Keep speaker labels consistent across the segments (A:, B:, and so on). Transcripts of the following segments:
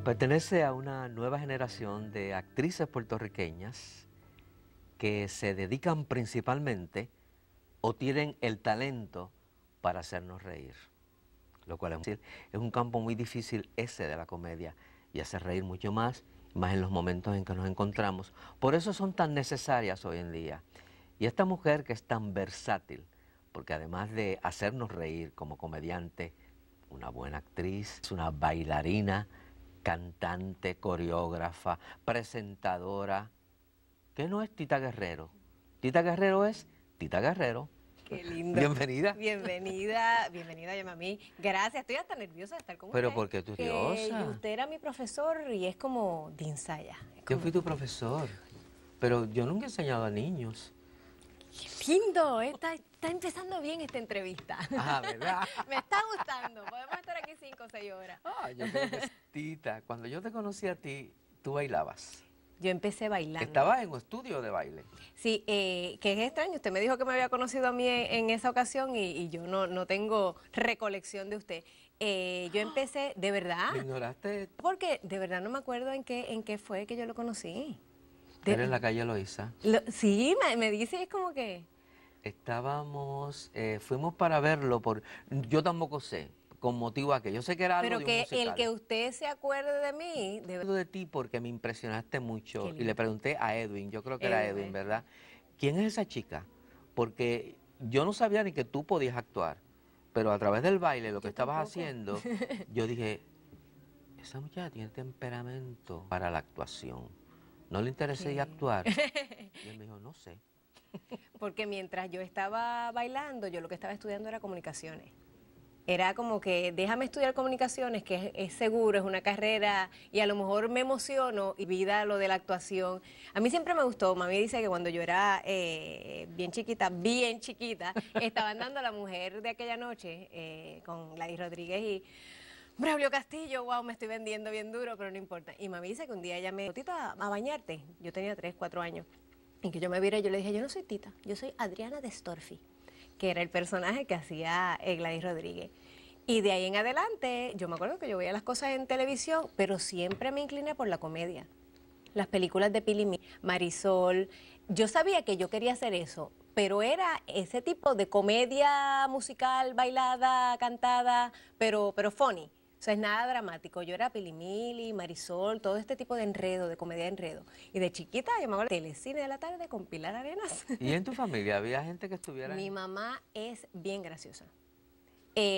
A: Pertenece a una nueva generación de actrices puertorriqueñas que se dedican principalmente o tienen el talento para hacernos reír. Lo cual es un campo muy difícil ese de la comedia y hace reír mucho más en los momentos en que nos encontramos. Por eso son tan necesarias hoy en día. Y esta mujer que es tan versátil, porque además de hacernos reír como comediante, una buena actriz, es una bailarina, cantante, coreógrafa, presentadora, que no es Tita Guerrero. Tita Guerrero es Tita Guerrero.
B: Qué lindo.
A: Bienvenida.
B: Bienvenida, Yamamí. Gracias, estoy hasta nerviosa de estar con usted.
A: Pero ¿por qué tú nerviosa?
B: Usted era mi profesor y es como Dinsaya.
A: Yo fui tu profesor, pero yo nunca he enseñado a niños.
B: Qué lindo, está empezando bien esta entrevista.
A: Ah, ¿verdad?
B: Me está gustando, podemos estar aquí 5 o 6 horas.
A: Ah, yo creo que Tita, cuando yo te conocí a ti, tú bailabas.
B: Yo empecé bailando.
A: Estabas en un estudio de baile.
B: Sí, que es extraño. Usted me dijo que me había conocido a mí en esa ocasión y yo no tengo recolección de usted. Yo empecé, ¿de verdad?
A: ¿Me ignoraste?
B: Porque de verdad no me acuerdo en qué fue que yo lo conocí.
A: Era en la calle Loíza.
B: Sí, me dice, es como que...
A: Estábamos, fuimos para verlo, yo tampoco sé, con motivo a que yo sé que era algo
B: Pero
A: de un
B: que
A: musical.
B: el que usted se acuerde de mí...
A: De ti porque me impresionaste mucho
B: Qué
A: y le pregunté a Edwin, yo creo que era Edwin,
B: Edwin.
A: ¿verdad? ¿Quién es esa chica? Porque yo no sabía ni que tú podías actuar, pero a través del baile, lo que estabas haciendo, yo dije, esa muchacha tiene temperamento para la actuación. ¿No le interesaría actuar? Y él me dijo, no sé.
B: Porque mientras yo estaba bailando, yo lo que estaba estudiando era comunicaciones. Era como que déjame estudiar comunicaciones, que es seguro, es una carrera, y a lo mejor me emociono y vida lo de la actuación. A mí siempre me gustó, mami dice que cuando yo era bien chiquita, estaban dando a La Mujer de Aquella Noche con Gladys Rodríguez y Braulio Castillo, wow, me estoy vendiendo bien duro, pero no importa. Y mami dice que un día ella me dijo, Tita, a bañarte. Yo tenía 3, 4 años. Y que yo me viera y yo le dije, yo no soy Tita, yo soy Adriana de Storfi, que era el personaje que hacía Gladys Rodríguez. Y de ahí en adelante, yo me acuerdo que yo veía las cosas en televisión, pero siempre me incliné por la comedia. Las películas de Pili, Marisol, yo sabía que yo quería hacer eso, pero era ese tipo de comedia musical, bailada, cantada, pero funny. O sea, es nada dramático. Yo era Pilimili, Marisol, todo este tipo de enredo, de comedia de enredo. Y de chiquita, yo me acuerdo, telecine de la tarde con Pilar Arenas.
A: ¿Y en tu familia había gente que estuviera
B: Mi mamá es bien graciosa.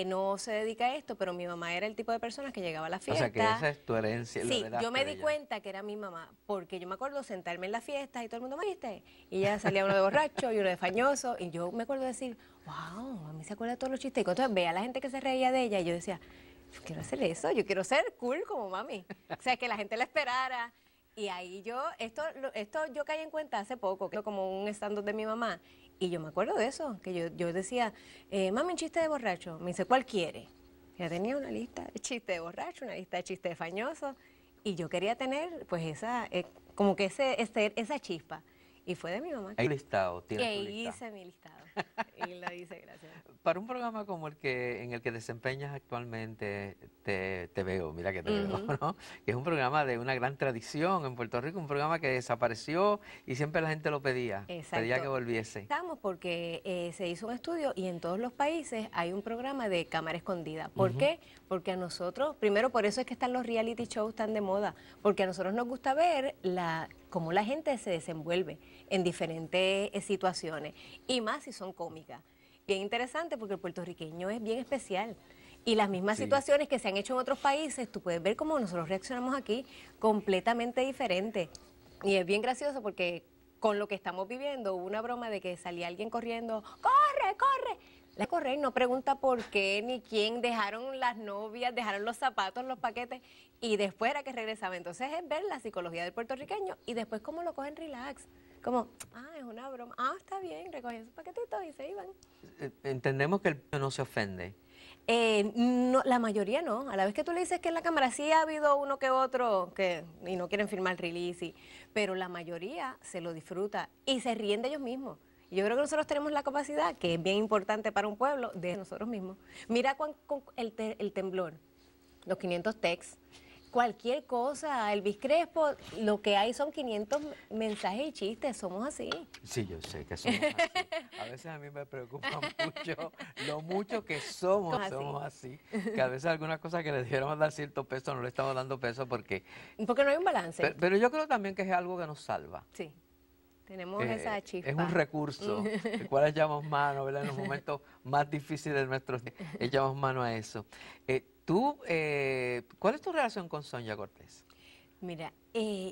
B: No se dedica a esto, pero mi mamá era el tipo de persona que llegaba a la fiesta.
A: O sea, que esa es tu herencia.
B: Sí, yo me di cuenta que era mi mamá, porque yo me acuerdo sentarme en la fiesta y todo el mundo, ¿me viste? Y ya salía uno de borracho y uno de fañoso, y yo me acuerdo decir, wow, a mí se acuerda de todos los chistes. Y entonces veía a la gente que se reía de ella, y yo decía, yo quiero hacer eso, yo quiero ser cool como mami. O sea, que la gente la esperara. Y ahí esto yo caí en cuenta hace poco, que como un stand-up de mi mamá, y yo me acuerdo de eso, que yo decía, mami, un chiste de borracho. Me dice, ¿cuál quiere? Ya tenía una lista de chistes de borracho, una lista de chistes de fañoso, y yo quería tener, pues, como que esa chispa. Y fue de mi mamá.
A: Hay listado, tienes tu
B: listado.
A: listado.
B: Hice mi listado. Y lo hice, gracias.
A: Para un programa como en el que desempeñas actualmente, te veo, mira que te veo, ¿no? Que es un programa de una gran tradición en Puerto Rico, un programa que desapareció y siempre la gente lo pedía.
B: Exacto.
A: Pedía que volviese.
B: Estamos porque se hizo un estudio y en todos los países hay un programa de cámara escondida. ¿Por qué? Porque a nosotros, primero por eso es que están los reality shows tan de moda, porque a nosotros nos gusta ver cómo la gente se desenvuelve en diferentes situaciones, y más si son cómicas. Bien interesante porque el puertorriqueño es bien especial. Y las mismas situaciones que se han hecho en otros países, tú puedes ver cómo nosotros reaccionamos aquí, completamente diferente. Y es bien gracioso porque con lo que estamos viviendo, hubo una broma de que salía alguien corriendo, ¡corre, corre! La corre y no pregunta por qué ni quién, dejaron las novias, dejaron los zapatos, los paquetes, y después era que regresaba. Entonces es ver la psicología del puertorriqueño y después cómo lo cogen relax. como, es una broma, está bien, recogían sus paquetitos y se iban.
A: Entendemos que el niño no se ofende.
B: No, la mayoría no. A la vez que tú le dices que en la cámara sí ha habido uno que otro y no quieren firmar release, pero la mayoría se lo disfruta y se ríen de ellos mismos. Y yo creo que nosotros tenemos la capacidad, que es bien importante para un pueblo, de nosotros mismos. Mira con el temblor, los 500 texts, cualquier cosa, Elvis Crespo, lo que hay son 500 mensajes y chistes, somos así.
A: Sí, yo sé que somos así. A veces a mí me preocupa mucho lo mucho que somos así. Que a veces algunas cosas que le debiéramos dar cierto peso no le estamos dando peso porque
B: no hay un balance.
A: Pero yo creo también que es algo que nos salva.
B: Sí. Tenemos esa chispa.
A: Es un recurso, el cual echamos mano, ¿verdad? En los momentos más difíciles de nuestros días, echamos mano a eso. ¿Cuál es tu relación con Sonia Cortés?
B: Mira,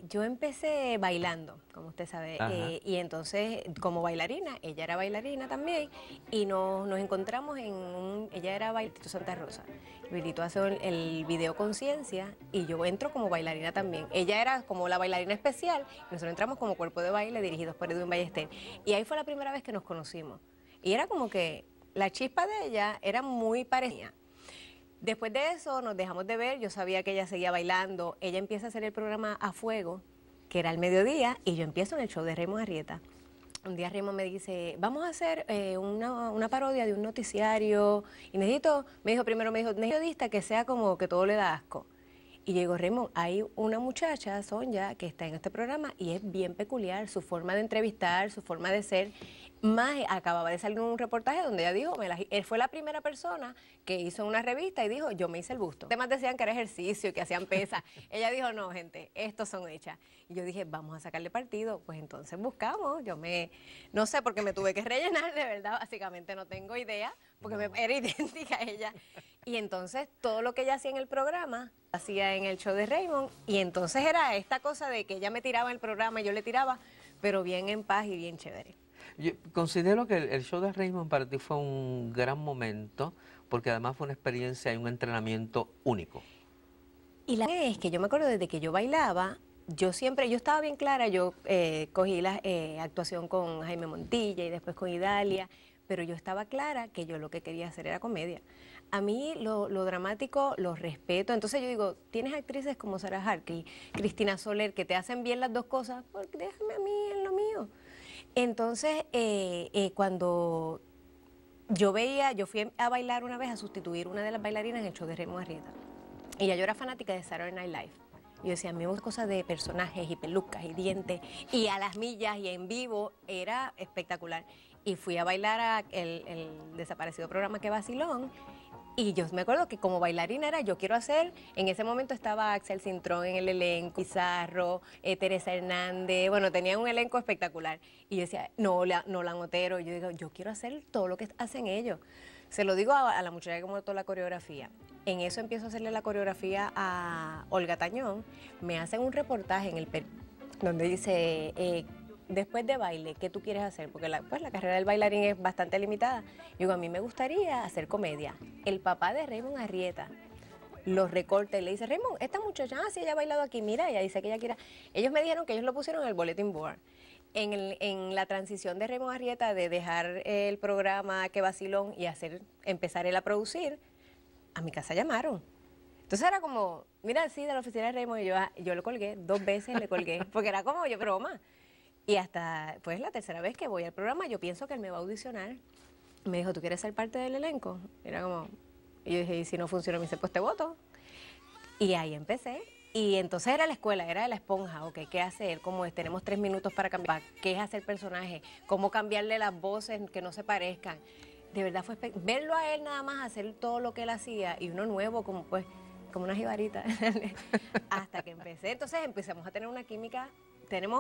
B: yo empecé bailando, como usted sabe, y entonces como bailarina, ella era bailarina también, y nos encontramos ella era bailarina Santa Rosa. Vilito hace el video Conciencia y yo entro como bailarina también. Ella era como la bailarina especial y nosotros entramos como cuerpo de baile dirigidos por Edwin Ballester. Y ahí fue la primera vez que nos conocimos. Y era como que la chispa de ella era muy parecida. Después de eso nos dejamos de ver, yo sabía que ella seguía bailando, ella empieza a hacer el programa A Fuego, que era al mediodía, y yo empiezo en el show de Raymond Arrieta. Un día Raymond me dice, vamos a hacer una parodia de un noticiario, y me dijo, periodista que sea como que todo le da asco. Y yo digo, Raymond, hay una muchacha, Sonia, que está en este programa y es bien peculiar, su forma de entrevistar, su forma de ser. Más acababa de salir un reportaje donde ella dijo, él fue la primera persona que hizo una revista y dijo, yo me hice el busto. Los demás decían que era ejercicio, que hacían pesas. Ella dijo, no, gente, estos son hechas. Y yo dije, vamos a sacarle partido. Pues entonces buscamos, no sé, porque me tuve que rellenar, de verdad, básicamente no tengo idea, porque era idéntica a ella. Y entonces todo lo que ella hacía en el programa, hacía en el show de Raymond, y entonces era esta cosa de que ella me tiraba en el programa y yo le tiraba, pero bien en paz y bien chévere.
A: Yo considero que el show de Raymond para ti fue un gran momento, porque además fue una experiencia y un entrenamiento único.
B: Y la es que yo me acuerdo desde que yo bailaba, yo estaba bien clara, yo cogí la actuación con Jaime Montilla y después con Idalia, pero yo estaba clara que yo lo que quería hacer era comedia. A mí lo dramático lo respeto, entonces yo digo, tienes actrices como Sarah Hartley, Cristina Soler, que te hacen bien las dos cosas, pues déjame a mí en lo mío. Entonces, cuando yo fui a bailar una vez, a sustituir una de las bailarinas en el show de Raymond Arrieta. Y ya yo era fanática de Saturday Night Live. Y yo decía, a mí me gusta cosas de personajes y pelucas y dientes, y a las millas y en vivo, era espectacular. Y fui a bailar a el desaparecido programa Que Vacilón. Y yo me acuerdo que como bailarina yo quiero hacer, en ese momento estaba Axel Cintrón en el elenco, Pizarro, Teresa Hernández, bueno, tenía un elenco espectacular. Y yo decía, Nolan Otero, yo digo, yo quiero hacer todo lo que hacen ellos. Se lo digo a la muchacha que montó la coreografía. En eso empiezo a hacerle la coreografía a Olga Tañón. Me hacen un reportaje en donde dice... después de baile, ¿qué tú quieres hacer? Porque la carrera del bailarín es bastante limitada. Yo digo, a mí me gustaría hacer comedia. El papá de Raymond Arrieta los recorta y le dice, Raymond, esta muchacha, sí, ella ha bailado aquí, mira, ella dice que ella quiere. Ellos me dijeron que ellos lo pusieron en el bulletin board. En la transición de Raymond Arrieta de dejar el programa Que Vacilón y empezar él a producir, a mi casa llamaron. Entonces era como, mira, sí, de la oficina de Raymond, y yo le colgué, 2 veces le colgué, porque era como yo, broma. Y hasta, pues, la tercera vez que voy al programa, yo pienso que él me va a audicionar. Me dijo, ¿tú quieres ser parte del elenco? Era como, y yo dije, y si no funciona, me dice, pues te voto. Y ahí empecé. Y entonces era la escuela, era de la esponja, ok, ¿qué hacer? ¿Cómo es? Tenemos 3 minutos para cambiar. ¿Qué es hacer personaje? ¿Cómo cambiarle las voces que no se parezcan? De verdad fue verlo a él nada más, hacer todo lo que él hacía, y uno nuevo, como una jibarita, hasta que empecé. Entonces empezamos a tener una química.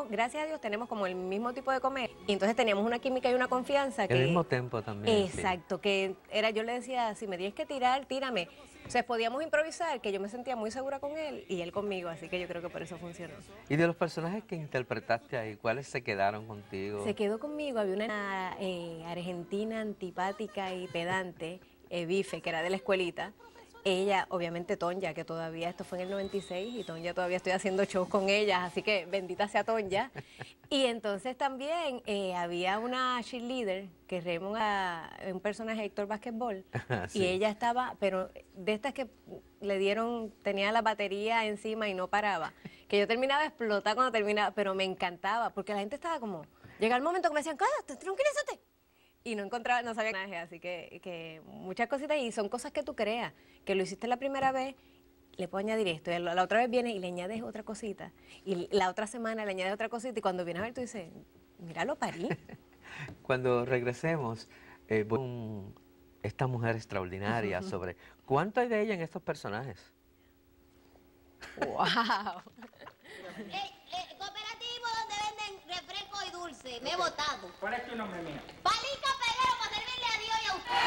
B: Gracias a Dios, tenemos como el mismo tipo de comer. Y entonces teníamos una química y una confianza.
A: El mismo tiempo también.
B: Exacto, sí. Que yo le decía, si me tienes que tirar, tírame. O sea, podíamos improvisar, que yo me sentía muy segura con él y él conmigo, así que yo creo que por eso funcionó.
A: ¿Y de los personajes que interpretaste ahí, cuáles se quedaron contigo?
B: Se quedó conmigo, había una argentina antipática y pedante, Bife, que era de la escuelita. ella, obviamente Tonya, que todavía, esto fue en el 96 y Tonya todavía estoy haciendo shows con ellas, así que bendita sea Tonya. Y entonces también había una cheerleader que Raymond, un personaje de Héctor Basquetbol,
A: Sí.
B: y ella estaba, pero de estas que le dieron, tenía la batería encima y no paraba, que yo terminaba de explotar cuando terminaba, pero me encantaba, porque la gente estaba como, llega el momento que me decían, cállate, tranquilízate. Y no encontraba, no sabía nada, así que muchas cositas, y son cosas que tú creas, que lo hiciste la primera vez, le puedo añadir esto, y la otra vez viene y le añades otra cosita, y la otra semana le añades otra cosita, y cuando vienes a ver tú dices, mira, lo parí.
A: Cuando regresemos, esta mujer extraordinaria sobre cuánto hay de ella en estos personajes.
B: ¡Wow!
C: Cooperativo donde venden refresco y dulce. Me he votado.
D: ¿Cuál es tu nombre, mía?
C: Palito Peguero para servirle a Dios y a usted.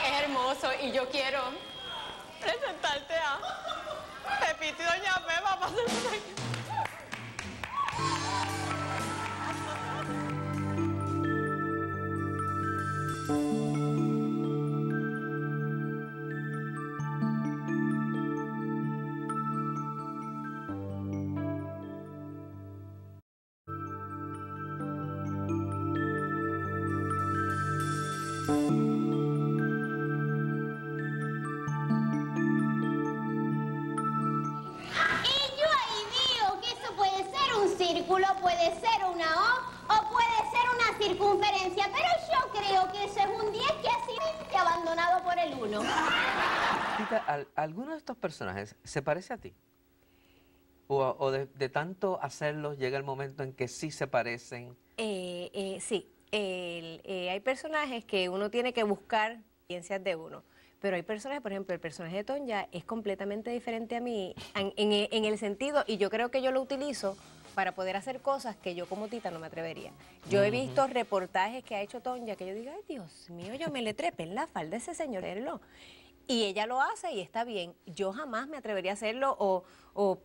E: Es hermoso y yo quiero presentarte a Pepito y Doña Pepa para hacer
C: Y yo ahí digo que eso puede ser un círculo, puede ser una O puede ser una circunferencia, pero yo creo que eso es un 10 que ha sido abandonado por el 1.
A: Tita, ¿alguno de estos personajes se parece a ti? ¿O de tanto hacerlos llega el momento en que sí se parecen?
B: Sí, hay personajes que uno tiene que buscar experiencias de uno, pero hay personajes, por ejemplo, el personaje de Tonya es completamente diferente a mí en el sentido, y yo creo que yo lo utilizo para poder hacer cosas que yo como Tita no me atrevería. Yo he visto reportajes que ha hecho Tonya que yo digo, ay Dios mío, yo me le trepé en la falda a ese señor, verlo. Y ella lo hace y está bien. Yo jamás me atrevería a hacerlo. O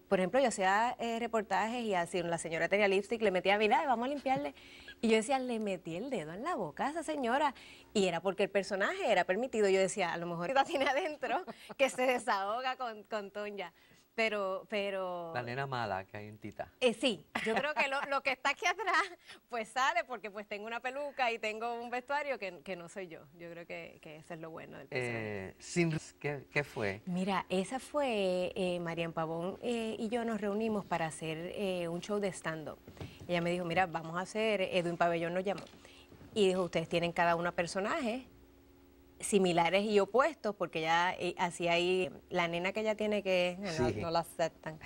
B: por ejemplo, yo hacía reportajes y así la señora tenía lipstick, le metía, mira, vamos a limpiarle. Y yo decía, le metí el dedo en la boca a esa señora. Y era porque el personaje era permitido. Yo decía, a lo mejor la tiene adentro que se desahoga con Tonya. Pero
A: La nena mala que hay en Tita.
B: sí, yo creo que lo que está aquí atrás pues sale porque pues tengo una peluca y tengo un vestuario que no soy yo. Yo creo que eso es lo bueno del personaje.
A: ¿Qué fue?
B: Mira, esa fue Marian Pavón y yo nos reunimos para hacer un show de stand-up. Ella me dijo, mira, vamos a hacer, Edwin Pabellón nos llamó. Y dijo, ustedes tienen cada una personaje similares y opuestos, porque ya hacía ahí la nena que ella tiene que
A: Sí.
B: no la aceptan.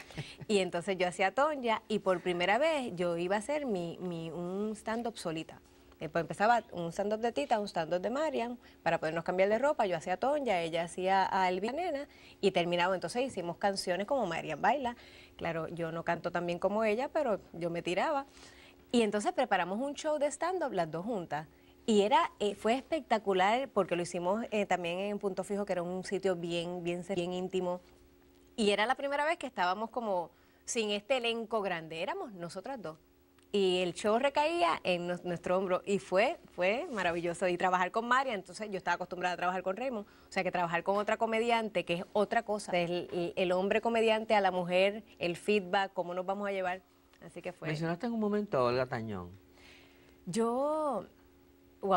B: Y entonces yo hacía Tonya y por primera vez yo iba a hacer un stand-up solita. Después empezaba un stand-up de Tita, un stand-up de Marian, para podernos cambiar de ropa. Yo hacía Tonya, ella hacía a Elvia nena y terminaba. Entonces hicimos canciones como Marian baila. Claro, yo no canto tan bien como ella, pero yo me tiraba. Y entonces preparamos un show de stand-up las dos juntas. Y fue espectacular porque lo hicimos también en Punto Fijo, que era un sitio bien íntimo. Y era la primera vez que estábamos como sin este elenco grande, éramos nosotras dos. Y el show recaía en nuestro hombro y fue maravilloso. Y trabajar con María, entonces yo estaba acostumbrada a trabajar con Raymond, o sea que trabajar con otra comediante, que es otra cosa. El hombre comediante a la mujer, el feedback, cómo nos vamos a llevar. Así que fue.
A: Mencionaste en un momento a Olga Tañón.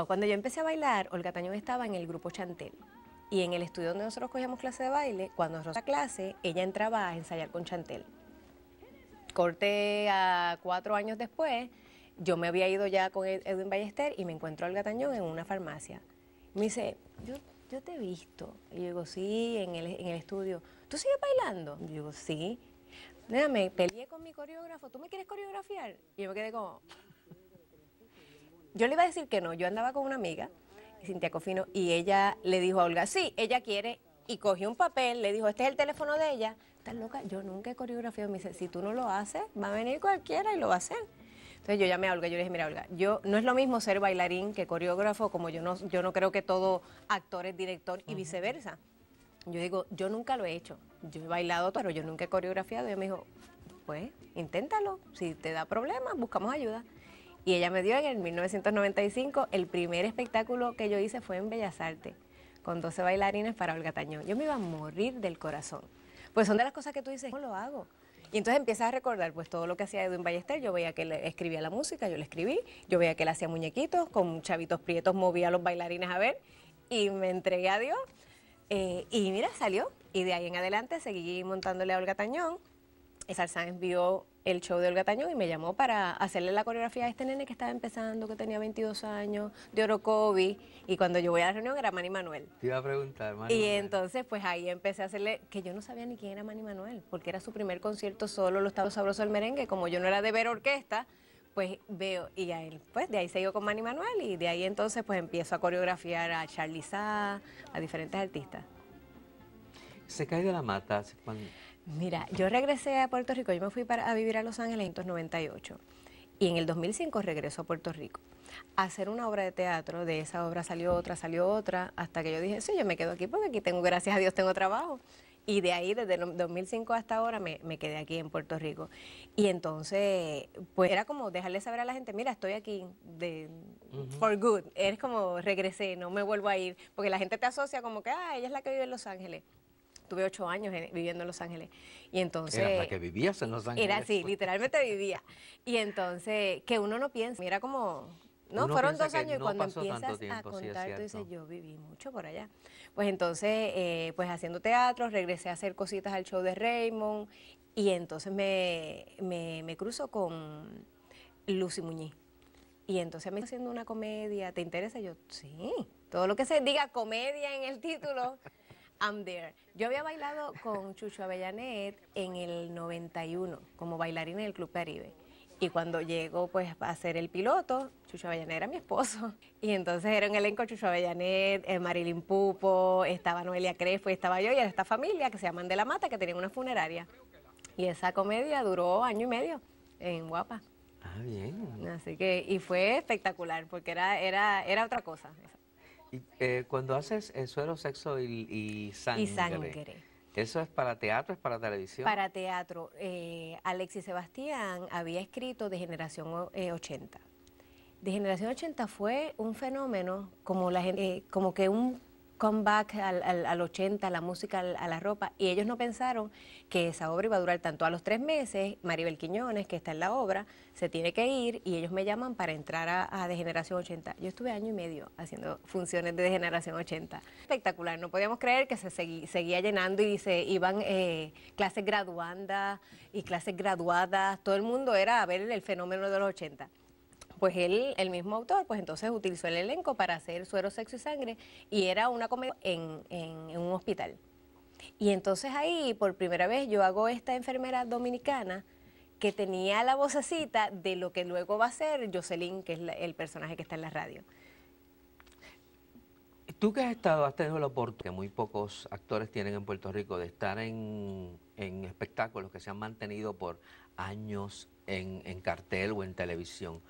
B: Cuando yo empecé a bailar, Olga Tañón estaba en el grupo Chantel. Y en el estudio donde nosotros cogíamos clase de baile, cuando nosotros clase, ella entraba a ensayar con Chantel. Corte a 4 años después, yo me había ido ya con Edwin Ballester y me encuentro a Olga Tañón en una farmacia. Me dice, yo te he visto. Y yo digo, sí, en el estudio. ¿Tú sigues bailando? Y yo digo, sí. Nena, me peleé con mi coreógrafo, ¿tú me quieres coreografiar? Y yo me quedé como... Yo le iba a decir que no, yo andaba con una amiga, Cintia Cofino, y ella le dijo a Olga, sí, ella quiere, y cogió un papel, le dijo, este es el teléfono de ella. ¿Estás loca? Yo nunca he coreografiado. Me dice, si tú no lo haces, va a venir cualquiera y lo va a hacer. Entonces yo llamé a Olga, yo le dije, mira Olga, no es lo mismo ser bailarín que coreógrafo, como yo no creo que todo actor es director y viceversa. Yo digo, yo nunca lo he hecho, yo he bailado, pero yo nunca he coreografiado. Y ella me dijo, pues, inténtalo, si te da problemas, buscamos ayuda. Y ella me dio en el 1995, el primer espectáculo que yo hice fue en Bellas Artes, con 12 bailarines para Olga Tañón. Yo me iba a morir del corazón. Pues son de las cosas que tú dices, ¿cómo lo hago? Y entonces empiezas a recordar pues todo lo que hacía Edwin Ballester. Yo veía que él escribía la música, yo le escribí. Yo veía que él hacía muñequitos, con chavitos prietos movía a los bailarines a ver. Y me entregué a Dios. Y mira, salió. Y de ahí en adelante seguí montándole a Olga Tañón. Sarsán vio el show de Olga Tañón y me llamó para hacerle la coreografía a este nene que estaba empezando, que tenía 22 años, de Orocovi. Y cuando yo voy a la reunión era Manny Manuel.
A: Te iba a preguntar, Manny
B: Y
A: Manuel.
B: entonces pues ahí empecé a hacerle, que yo no sabía ni quién era Manny Manuel, porque era su primer concierto solo, Los Estados Sabrosos del Merengue. Como yo no era de ver orquesta, pues veo, y a él, pues de ahí seguí con Manny Manuel, y de ahí entonces pues empiezo a coreografiar a Charly Sá, a diferentes artistas.
A: Se cae de la mata.
B: Mira, yo regresé a Puerto Rico, yo me fui a vivir a Los Ángeles en 1998 y en el 2005 regreso a Puerto Rico a hacer una obra de teatro. De esa obra salió otra, hasta que yo dije, sí, yo me quedo aquí porque aquí tengo, gracias a Dios, tengo trabajo. Y de ahí, desde el 2005 hasta ahora, me quedé aquí en Puerto Rico. Y entonces, pues era como dejarle saber a la gente, mira, estoy aquí for good. Es como regresé, no me vuelvo a ir, porque la gente te asocia como que, ella es la que vive en Los Ángeles. Tuve 8 años viviendo en Los Ángeles. Y entonces...
A: Era la que vivías en Los Ángeles.
B: Era así, literalmente vivía. Y entonces, que uno no piensa, mira como... No,
A: Uno
B: fueron
A: piensa
B: 2
A: que
B: años y
A: no
B: cuando
A: pasó
B: empiezas
A: tanto tiempo,
B: a
A: sí, es
B: contar, tú dices,
A: cierto.
B: yo viví mucho por allá. Pues entonces, pues haciendo teatro, regresé a hacer cositas al show de Raymond y entonces me cruzo con Lucy Muñiz. Y entonces me está haciendo una comedia, ¿te interesa? Yo, sí, todo lo que se diga comedia en el título, I'm there. Yo había bailado con Chucho Avellanet en el 91 como bailarina del Club Caribe. Y cuando llego pues a hacer el piloto, Chucho Avellanet era mi esposo. Y entonces era un elenco Chucho Avellanet, Marilyn Pupo, estaba Noelia Crespo y estaba yo y era esta familia que se llaman De la Mata, que tenían una funeraria. Y esa comedia duró 1 año y medio en Guapa.
A: Ah, bien.
B: Así que, y fue espectacular porque era otra cosa.
A: Y, cuando haces Suero, Sexo y Sangre,
B: Y Sangre.
A: ¿eso es para teatro, es para televisión?
B: Para teatro. Alexis Sebastián había escrito de Generación 80. De Generación 80 fue un fenómeno, como la gente, como que un comeback al 80, a la música, a la ropa, y ellos no pensaron que esa obra iba a durar tanto. A los 3 meses, Maribel Quiñones, que está en la obra, se tiene que ir y ellos me llaman para entrar a De Generación 80. Yo estuve 1 año y medio haciendo funciones de Generación 80. Espectacular, no podíamos creer que se seguía llenando y se iban clases graduandas y clases graduadas, todo el mundo era a ver el fenómeno de los 80. Pues él, el mismo autor, pues entonces utilizó el elenco para hacer Suero, Sexo y Sangre y era una comedia en un hospital. Y entonces ahí, por primera vez, yo hago esta enfermera dominicana que tenía la vocecita de lo que luego va a ser Jocelyn, que es el personaje que está en la radio.
A: Tú que has tenido la oportunidad, que muy pocos actores tienen en Puerto Rico, de estar en espectáculos que se han mantenido por años en cartel o en televisión.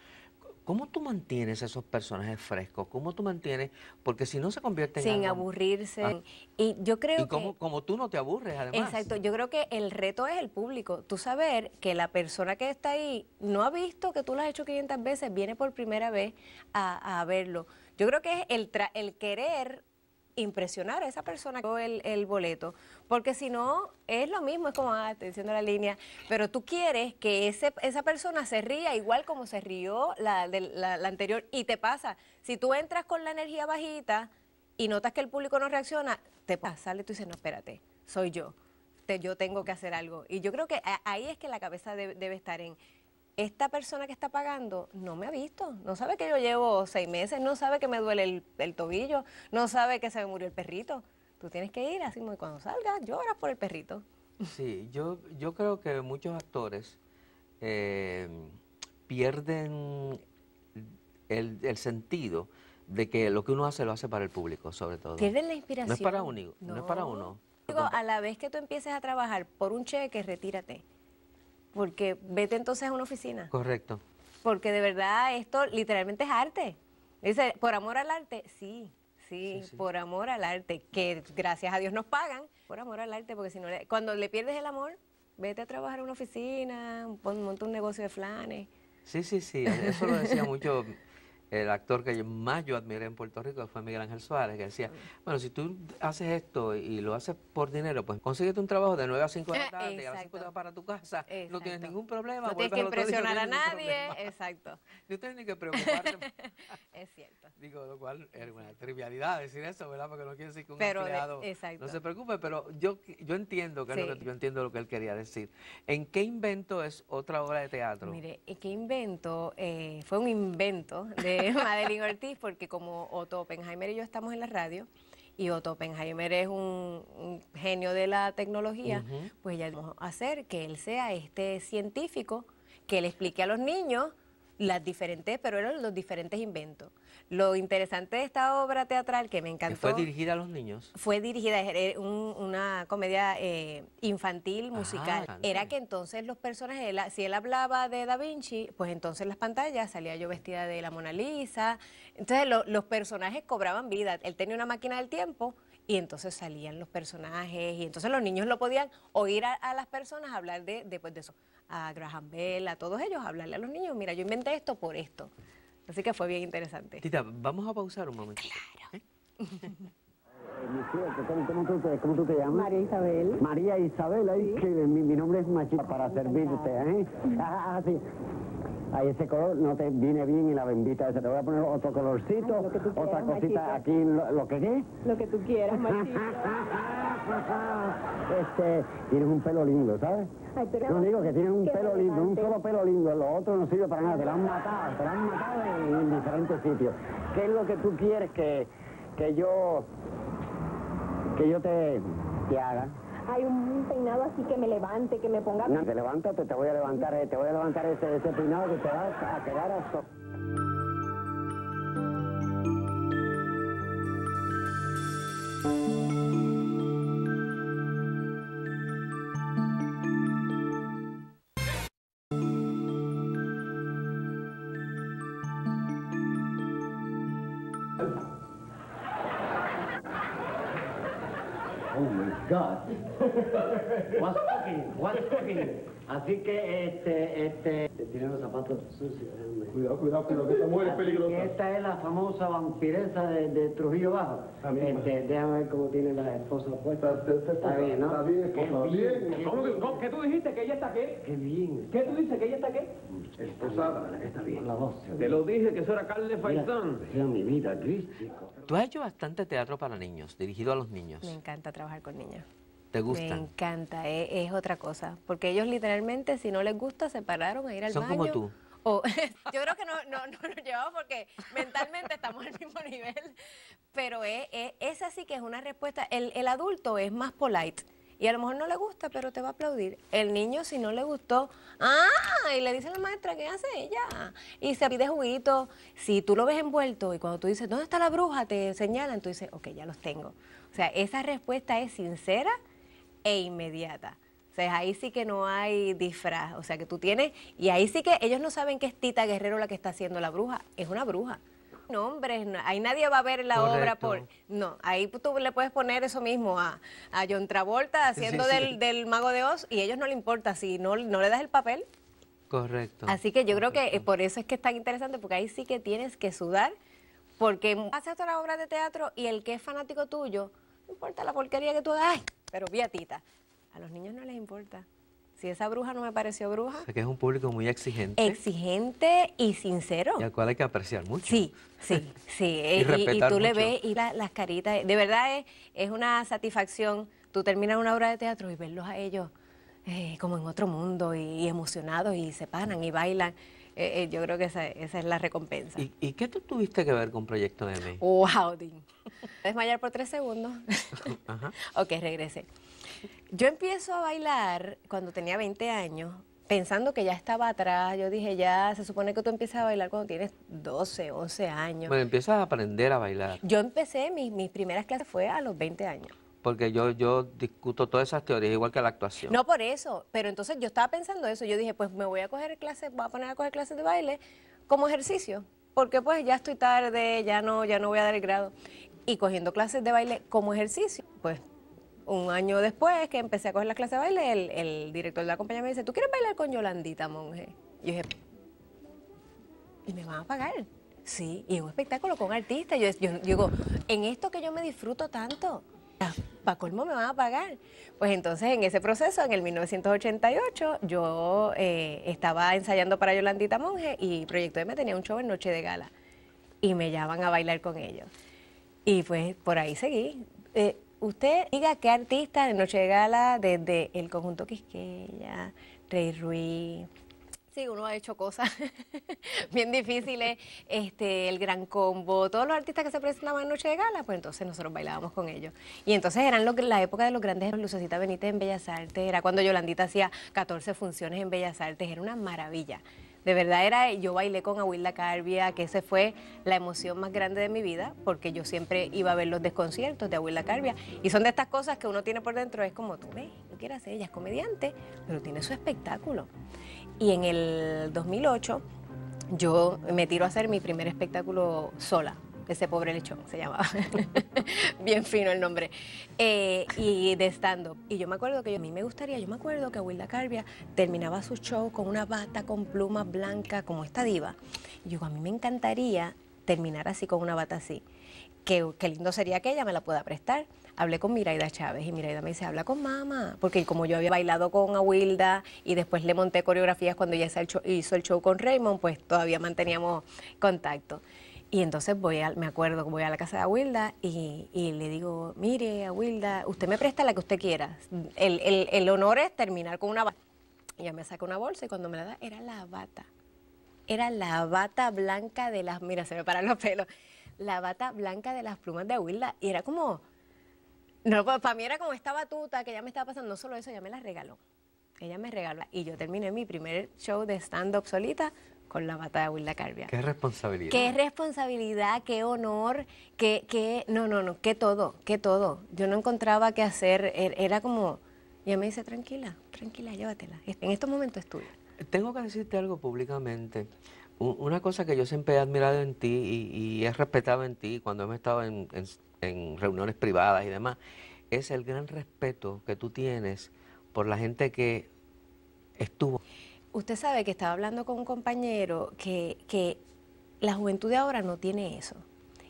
A: ¿Cómo tú mantienes esos personajes frescos? ¿Cómo tú mantienes? Porque si no se convierte en
B: Sin
A: algo...
B: aburrirse. Y yo creo que...
A: como tú no te aburres, además.
B: Exacto, yo creo que el reto es el público. Tú saber que la persona que está ahí no ha visto que tú lo has hecho 500 veces, viene por primera vez a verlo. Yo creo que es el querer impresionar a esa persona que el boleto, porque si no es lo mismo, es como, estoy diciendo la línea, pero tú quieres que esa persona se ría igual como se rió la anterior, y te pasa, si tú entras con la energía bajita y notas que el público no reacciona, te sale, tú dices, no, espérate, soy yo tengo que hacer algo, y yo creo que ahí es que la cabeza debe estar en, esta persona que está pagando no me ha visto, no sabe que yo llevo 6 meses, no sabe que me duele el tobillo, no sabe que se me murió el perrito. Tú tienes que ir así, cuando salgas, lloras por el perrito.
A: Sí, yo creo que muchos actores pierden el sentido de que lo que uno hace lo hace para el público, sobre todo.
B: Pierden la inspiración.
A: No es para uno, no es para uno.
B: Digo, a la vez que tú empieces a trabajar por un cheque, retírate. Porque vete entonces a una oficina.
A: Correcto.
B: Porque de verdad esto literalmente es arte. Dice, ¿por amor al arte? Sí, por amor al arte, que gracias a Dios nos pagan por amor al arte, porque si no, cuando le pierdes el amor, vete a trabajar en una oficina, monta un negocio de flanes.
A: Sí, eso lo decía mucho el actor que más yo admiré en Puerto Rico fue Miguel Ángel Suárez, que decía, bueno, si tú haces esto y lo haces por dinero, pues consíguete un trabajo de 9 a 5 de la tarde y a las 5 te vas para tu casa, no tienes ningún problema.
B: No tienes que impresionar a nadie, exacto.
A: No tienes ni que preocuparte.
B: Es cierto.
A: Digo, lo cual es una trivialidad decir eso, ¿verdad? Porque no quiere decir que un
B: Pero
A: empleado
B: exacto.
A: no se preocupe, pero yo entiendo que
B: Sí.
A: es lo que yo entiendo lo que él quería decir. ¿En qué invento es otra obra de teatro?
B: Mire, ¿qué invento? Fue un invento de Madeline Ortiz, porque como Otto Oppenheimer y yo estamos en la radio, y Otto Oppenheimer es un genio de la tecnología, pues ya vamos a hacer que él sea este científico que le explique a los niños las diferentes, pero eran los diferentes inventos. Lo interesante de esta obra teatral que me encantó.
A: ¿Fue dirigida a los niños?
B: Fue dirigida, era una comedia infantil, musical. Era que entonces los personajes, si él hablaba de Da Vinci, pues entonces en las pantallas salía yo vestida de la Mona Lisa. Entonces los personajes cobraban vida. Él tenía una máquina del tiempo y entonces salían los personajes y entonces los niños lo podían oír a las personas hablar de eso, a Graham Bell, a todos ellos, hablarle a los niños, mira, yo inventé esto por esto. Así que fue bien interesante.
A: Tita, vamos a pausar un momento.
B: Claro.
D: ¿Cómo tú te llamas?
F: María Isabel.
D: María Isabel, ahí
F: Sí.
D: que mi nombre es Machita para servirte, ¿eh? Sí. Ahí ese color no te viene bien y la bendita esa. Te voy a poner otro colorcito,
F: Ay, lo que tú quieras,
D: otra cosita
F: Machita.
D: aquí, lo que qué.
F: Lo que tú quieras, Machita.
D: Tienes un pelo lindo, ¿sabes?
F: Ay, pero
D: No digo que tienes un
F: qué
D: pelo lindo, un
F: relevante.
D: solo pelo lindo, lo otro no sirve para nada, te lo han matado en diferentes sitios. ¿Qué es lo que tú quieres que yo te haga?
F: Hay un peinado así que me levante, que me ponga...
D: No, te levántate, te voy a levantar ese peinado que te va a quedar hasta... Oh my God. What's cooking? Así que, tiene los zapatos sucios.
G: Cuidado, que esta mujer es peligrosa.
D: Esta es la famosa vampiresa de Trujillo Bajo. Déjame ver cómo tiene la esposa puesta. Está bien, ¿no?
G: Está bien, esposa, bien.
H: ¿Qué tú dijiste? ¿Que ella está qué?
D: Qué bien.
H: ¿Qué tú dices? ¿Que ella está qué?
G: Esposada.
D: Está bien. La voz.
H: Te lo dije, que eso era carne de faisán.
D: Mira mi vida, Cristico.
A: Tú has hecho bastante teatro para niños, dirigido a los niños.
B: Me encanta trabajar con niños.
A: ¿Te
B: Me
A: gustan?
B: encanta, es otra cosa. Porque ellos literalmente, si no les gusta, se pararon a ir al
A: Son
B: baño.
A: como tú.
B: Yo creo que no nos llevamos porque mentalmente estamos al mismo nivel. Pero es así que es una respuesta. El adulto es más polite. Y a lo mejor no le gusta, pero te va a aplaudir. El niño, si no le gustó, y le dice a la maestra, ¿qué hace ella? Y se pide juguito. Si tú lo ves envuelto y cuando tú dices, ¿dónde está la bruja? Te señalan, tú dices, ok, ya los tengo. O sea, esa respuesta es sincera e inmediata. O sea, ahí sí que no hay disfraz. O sea, que tú tienes, y ahí sí que ellos no saben que es Tita Guerrero la que está haciendo la bruja. Es una bruja. Nombres, ahí nadie va a ver la obra por... No, ahí tú le puedes poner eso mismo a John Travolta haciendo del Mago de Oz y a ellos no le importa si no le das el papel.
A: Correcto.
B: Así que yo creo que por eso es que es tan interesante, porque ahí sí que tienes que sudar, porque haces toda la obra de teatro y el que es fanático tuyo, no importa la porquería que tú hagas, ¡ay! Pero vi a Tita. A los niños no les importa. Si esa bruja no me pareció bruja...
A: O sea, que es un público muy exigente.
B: Exigente y sincero.
A: Y al cual hay que apreciar mucho.
B: Sí. Y
A: respetar
B: tú le
A: mucho.
B: ves y las caritas. De verdad es una satisfacción. Tú terminas una obra de teatro y verlos a ellos como en otro mundo y emocionados y se paran y bailan. Yo creo que esa es la recompensa.
A: ¿Y qué tú tuviste que ver con Proyecto M?
B: ¡Wow! Desmayar por 3 segundos.
A: Ajá.
B: Ok, regresé. Yo empiezo a bailar cuando tenía 20 años, pensando que ya estaba atrás. Yo dije, ya se supone que tú empiezas a bailar cuando tienes 12, 11 años.
A: Bueno, empiezas a aprender a bailar.
B: Yo empecé, mis primeras clases fue a los 20 años.
A: Porque yo discuto todas esas teorías, igual que la actuación.
B: No por eso, pero entonces yo estaba pensando eso. Yo dije, pues me voy a coger clases, voy a poner a coger clases de baile como ejercicio. Porque pues ya estoy tarde, ya no voy a dar el grado. Y cogiendo clases de baile como ejercicio, pues un año después que empecé a coger las clases de baile, el director de la compañía me dice, ¿tú quieres bailar con Yolandita Monge? Y yo dije, ¿y me van a pagar? Sí, y un espectáculo con artistas. Yo digo, en esto que yo me disfruto tanto, para colmo me van a pagar. Pues entonces en ese proceso, en el 1988, yo estaba ensayando para Yolandita Monge y Proyecto M tenía un show en Noche de Gala y me llaman a bailar con ellos. Y pues por ahí seguí. Usted diga qué artista de Noche de Gala, desde el Conjunto Quisqueya, Rey Ruiz. Sí, uno ha hecho cosas bien difíciles, el Gran Combo, todos los artistas que se presentaban en Noche de Gala, pues entonces nosotros bailábamos con ellos. Y entonces eran la época de los grandes, Lucecita Benítez en Bellas Artes, era cuando Yolandita hacía 14 funciones en Bellas Artes, era una maravilla. De verdad yo bailé con Awilda Carbia, que esa fue la emoción más grande de mi vida, porque yo siempre iba a ver los desconciertos de Awilda Carbia. Y son de estas cosas que uno tiene por dentro, es como, tú ves, no quieres hacer, ella es comediante, pero tiene su espectáculo. Y en el 2008 yo me tiro a hacer mi primer espectáculo sola. Ese pobre lechón se llamaba, bien fino el nombre, y de stand-up. Y yo me acuerdo que a mí me gustaría, yo me acuerdo que Awilda Carbia terminaba su show con una bata con plumas blancas como esta diva. Y yo, a mí me encantaría terminar así con una bata así. Qué lindo sería que ella me la pueda prestar. Hablé con Miraida Chávez y Miraida me dice, habla con mamá, porque como yo había bailado con Awilda y después le monté coreografías cuando ella hizo el show con Raymond, pues todavía manteníamos contacto. Y entonces voy a la casa de Awilda y le digo, mire, Awilda, usted me presta la que usted quiera. El honor es terminar con una bata. Y ella me saca una bolsa y cuando me la da, era la bata. Era la bata blanca de las, mira, se me paran los pelos, la bata blanca de las plumas de Awilda. Y era como, no, para mí era como esta batuta que ella me estaba pasando, no solo eso, ella me la regaló. Ella me regaló. Y yo terminé mi primer show de stand-up solita con la bata de Awilda Carbia.
A: Qué responsabilidad.
B: Qué responsabilidad, qué honor, qué todo. Yo no encontraba qué hacer, era como, ella me dice, tranquila, llévatela. En estos momentos es tuya.
A: Tengo que decirte algo públicamente. Una cosa que yo siempre he admirado en ti y he respetado en ti cuando hemos estado en reuniones privadas y demás, es el gran respeto que tú tienes por la gente que estuvo.
B: Usted sabe que estaba hablando con un compañero que la juventud de ahora no tiene eso.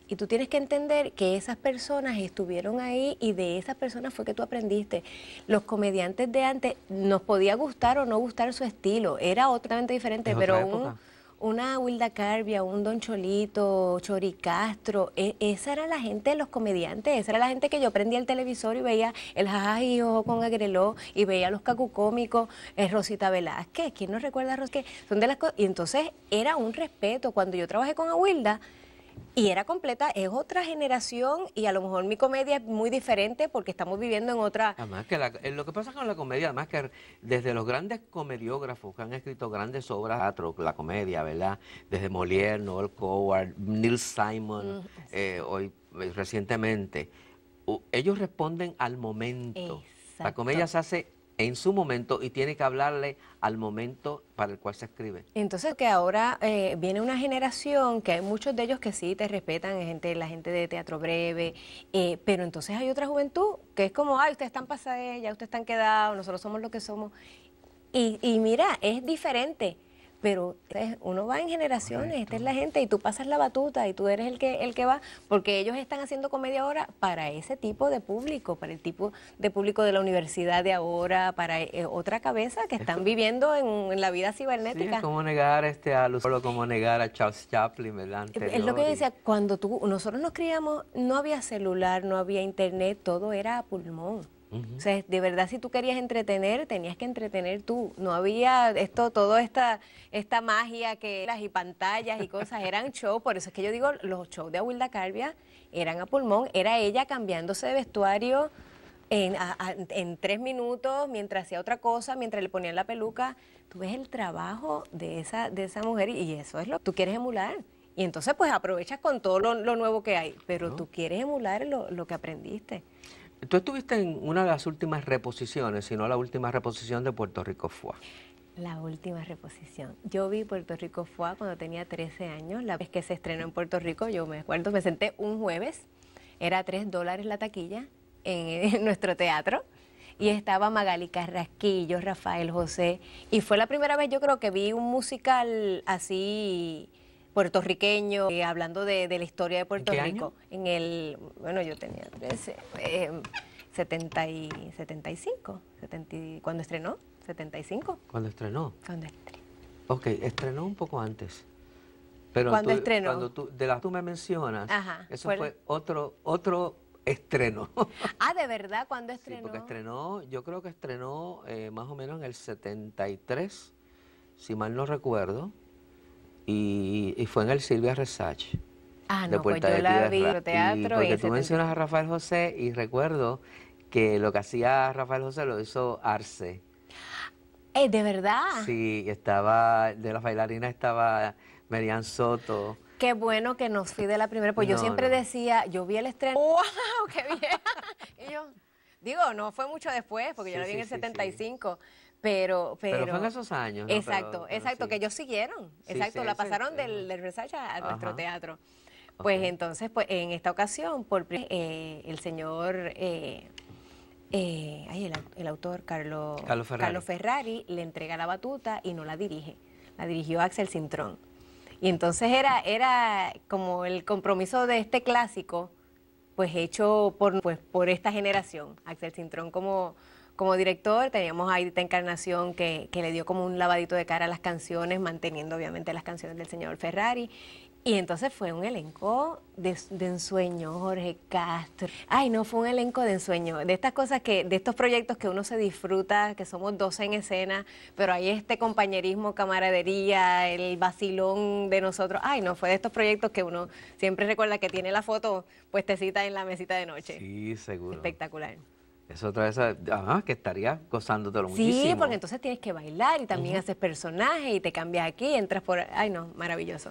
B: Y tú tienes que entender que esas personas estuvieron ahí y de esas personas fue que tú aprendiste. Los comediantes de antes nos podía gustar o no gustar su estilo, era totalmente diferente, pero una Awilda Carbia, un Don Cholito, Chori Castro, esa era la gente de los comediantes, esa era la gente que yo prendía el televisor y veía el Jajajijo con Agreló y veía los cacucómicos, Rosita Velázquez, ¿quién no recuerda a Rosita? Son de las cosas, y entonces era un respeto. Cuando yo trabajé con Awilda, y era completa, es otra generación y a lo mejor mi comedia es muy diferente porque estamos viviendo en otra...
A: Además que lo que pasa con la comedia, además que desde los grandes comediógrafos que han escrito grandes obras de teatro, la comedia, ¿verdad? Desde Molière, Noel Coward, Neil Simon, hoy recientemente, ellos responden al momento.
B: Exacto.
A: La comedia se hace en su momento y tiene que hablarle al momento para el cual se escribe.
B: Entonces que ahora viene una generación que hay muchos de ellos que sí te respetan, la gente de teatro breve, pero entonces hay otra juventud que es como, ay, ustedes están pasados, ya ustedes están quedados, nosotros somos lo que somos. Y mira, es diferente. Pero uno va en generaciones, esta es la gente y tú pasas la batuta y tú eres el que va, porque ellos están haciendo comedia ahora para ese tipo de público, para el tipo de público de la universidad de ahora, para otra cabeza que están viviendo en la vida cibernética.
A: Sí, es como negar a Lucero, como negar a Charles Chaplin, ¿verdad?
B: Es lo que yo decía, cuando nosotros nos criamos, no había celular, no había internet, todo era a pulmón. O sea, de verdad, si tú querías entretener, tenías que entretener tú. No había toda esta magia y pantallas y cosas, eran shows. Por eso es que yo digo, los shows de Awilda Carbia eran a pulmón. Era ella cambiándose de vestuario en 3 minutos, mientras hacía otra cosa, mientras le ponían la peluca. Tú ves el trabajo de esa mujer y eso es lo que tú quieres emular. Y entonces pues aprovechas con todo lo nuevo que hay, pero tú quieres emular lo que aprendiste.
A: Tú estuviste en una de las últimas reposiciones, si no la última reposición de Puerto Rico Fua.
B: La última reposición. Yo vi Puerto Rico Fua cuando tenía 13 años, la vez que se estrenó en Puerto Rico, yo me acuerdo, me senté un jueves, era $3 la taquilla en nuestro teatro, y estaba Magali Carrasquillo, Rafael José, y fue la primera vez yo creo que vi un musical así puertorriqueño, hablando de la historia de Puerto
A: qué
B: Rico. Bueno, yo tenía 13, 75, ¿cuándo estrenó? 75.
A: ¿Cuándo estrenó?
B: ¿Cuándo estrenó?
A: Ok, estrenó un poco antes. Pero
B: ¿Cuándo estrenó?
A: Cuando de las que tú me mencionas,
B: Ajá,
A: eso fue otro estreno.
B: Ah, ¿de verdad? ¿Cuándo
A: Sí,
B: estrenó?
A: porque yo creo que estrenó más o menos en el 73, si mal no recuerdo, y fue en el Silvia Resach.
B: Ah,
A: de
B: no, pues
A: Puerta
B: yo
A: de
B: la vi
A: Tierra.
B: en teatro.
A: Y porque
B: y
A: tú mencionas a Rafael José y recuerdo que lo que hacía Rafael José lo hizo Arce.
B: ¿De verdad?
A: Sí, de las bailarinas estaba Merian Soto.
B: Qué bueno que nos fui de la primera, pues yo
A: No,
B: siempre
A: no.
B: decía, yo vi el estreno, ¡wow, qué bien! Y yo, digo, no fue mucho después, porque yo
A: Sí,
B: la vi en
A: sí,
B: el
A: sí,
B: 75, pero
A: fue en esos años, ¿no?
B: Exacto,
A: Pero
B: exacto,
A: sí.
B: que ellos siguieron,
A: Sí,
B: exacto,
A: sí,
B: la
A: ese,
B: pasaron del Versace a nuestro
A: Ajá.
B: teatro. Pues
A: Ok.
B: entonces, pues en esta ocasión, el señor, el autor
A: Carlo Ferrari.
B: Carlo Ferrari le entrega la batuta y no la dirige, la dirigió Axel Cintrón. Y entonces era como el compromiso de este clásico, pues hecho por esta generación. Axel Cintrón como director, teníamos a Aidita Encarnación que le dio como un lavadito de cara a las canciones, manteniendo obviamente las canciones del señor Ferrari. Y entonces fue un elenco de ensueño, Jorge Castro. Ay, no, fue un elenco de ensueño. De estas cosas de estos proyectos que uno se disfruta, que somos 12 en escena, pero hay este compañerismo, camaradería, el vacilón de nosotros. Ay, no, fue de estos proyectos que uno siempre recuerda que tiene la foto puestecita en la mesita de noche.
A: Sí, seguro.
B: Espectacular.
A: Es otra vez, que estarías gozándotelo
B: Sí,
A: muchísimo.
B: porque entonces tienes que bailar y también haces personajes y te cambias aquí, entras por... Ay, no, maravilloso.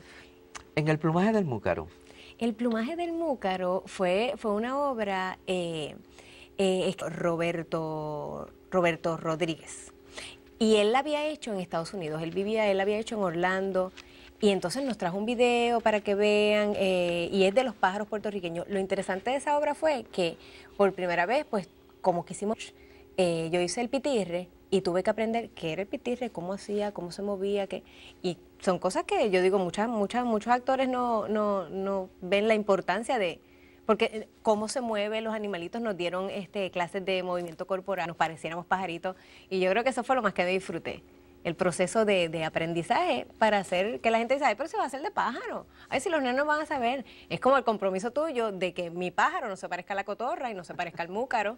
A: En el plumaje del Múcaro.
B: El plumaje del Múcaro fue una obra Roberto Rodríguez. Y él la había hecho en Estados Unidos. Él la había hecho en Orlando. Y entonces nos trajo un video para que vean, y es de los pájaros puertorriqueños. Lo interesante de esa obra fue que por primera vez, pues como que hicimos, yo hice el pitirre y tuve que aprender qué era el pitirre, cómo hacía, cómo se movía, y son cosas que yo digo, muchos actores no ven la importancia de, porque cómo se mueven los animalitos, nos dieron clases de movimiento corporal, nos pareciéramos pajaritos, y yo creo que eso fue lo más que disfruté. El proceso de aprendizaje para hacer que la gente dice, ay, pero se va a hacer de pájaro. Ay, si los nenos van a saber. Es como el compromiso tuyo de que mi pájaro no se parezca a la cotorra y no se parezca al múcaro.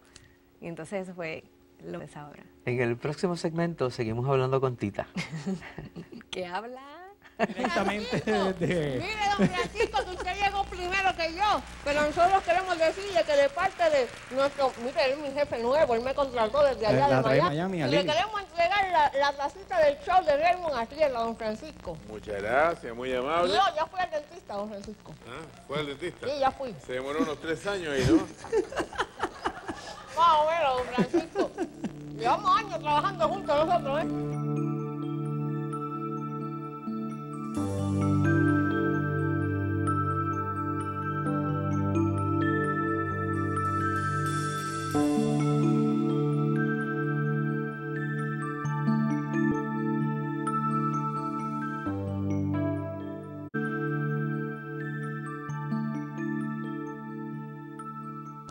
B: Y entonces eso fue lo de esa obra.
A: En el próximo segmento seguimos hablando con Tita.
B: ¿Qué habla?
I: Directamente desde...
E: Mire, don Francisco, que usted llegó primero que yo, pero nosotros queremos decirle que de parte de nuestro, mire, él es mi jefe nuevo, él me contrató desde allá
I: La
E: de
I: trae
E: Miami,
I: Miami,
E: y le
I: Alili.
E: queremos entregar la tacita del show de Raymond Arriela, don Francisco.
G: Muchas gracias, muy amable.
E: Yo ya fui al dentista, don Francisco.
G: Ah, ¿fue al dentista?
E: Sí, ya fui.
G: Se demoró unos 3 años ahí, ¿no?
E: Más o menos, don Francisco. Llevamos años trabajando juntos nosotros, ¿eh?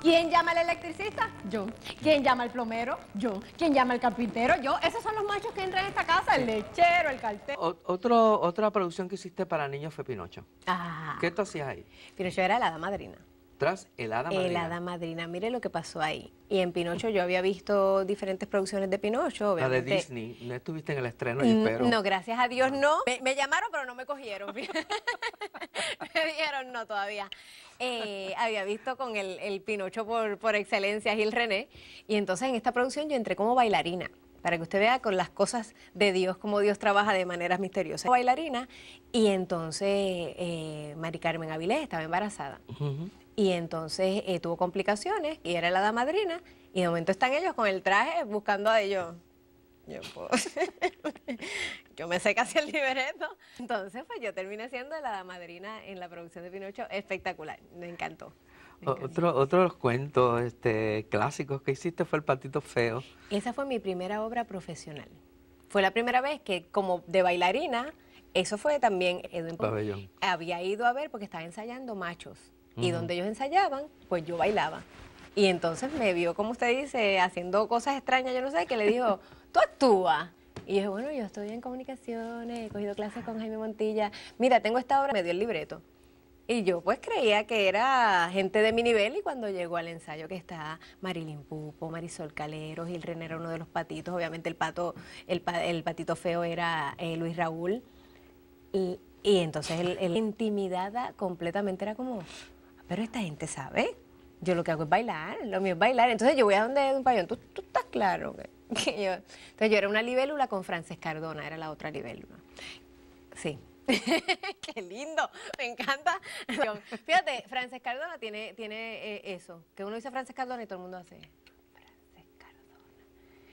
F: ¿Quién llama al electricista? Yo. ¿Quién llama al plomero? Yo. ¿Quién llama al carpintero? Yo. Esos son los machos que entran en esta casa, el lechero, el cartero.
A: Otra producción que hiciste para niños fue Pinocho.
B: Ah,
A: ¿Qué tú hacías ahí?
B: Pinocho era la hada madrina.
A: Tras el hada madrina.
B: El hada madrina, mire lo que pasó ahí. Y en Pinocho yo había visto diferentes producciones de Pinocho,
A: La de
B: obviamente.
A: Disney. No estuviste en el estreno, yo espero.
B: No, gracias a Dios no. Me llamaron, pero no me cogieron. Me dijeron no todavía. Había visto con el Pinocho por excelencia, Gil René. Y entonces en esta producción yo entré como bailarina. Para que usted vea con las cosas de Dios, cómo Dios trabaja de maneras misteriosas. Bailarina. Y entonces Mari Carmen Avilés estaba embarazada.
A: Ujú.
B: Y entonces tuvo complicaciones y era la hada madrina. Y de momento están ellos con el traje buscando a ellos. Yo me sé casi el libreto. Entonces, pues yo terminé siendo la hada madrina en la producción de Pinocho. Espectacular, me encantó. Me encantó.
A: Otro de los cuentos clásicos que hiciste fue El Patito Feo.
B: Esa fue mi primera obra profesional. Fue la primera vez que, como de bailarina, Eso fue también Edwin.
A: Pabellón.
B: Había ido a ver porque estaba ensayando Machos. Y donde ellos ensayaban, pues yo bailaba. Y entonces me vio, como usted dice, haciendo cosas extrañas, yo no sé, que le dijo, ¿tú actúas? Y yo dije, bueno, yo estoy en comunicaciones, he cogido clases con Jaime Montilla. Mira, tengo esta obra, me dio el libreto. Y yo pues creía que era gente de mi nivel y cuando llegó al ensayo que está Marilyn Pupo, Marisol Calero, Gil René era uno de los patitos, obviamente el patito feo era Luis Raúl. Y entonces la intimidad completamente era como, pero esta gente sabe, yo lo que hago es bailar, lo mío es bailar. Entonces yo voy a donde un pabellón, ¿tú estás claro? Entonces yo era una libélula con Frances Cardona, era la otra libélula. Sí. ¡Qué lindo! Me encanta. Fíjate, Frances Cardona tiene eso, que uno dice Frances Cardona y todo el mundo hace Frances Cardona.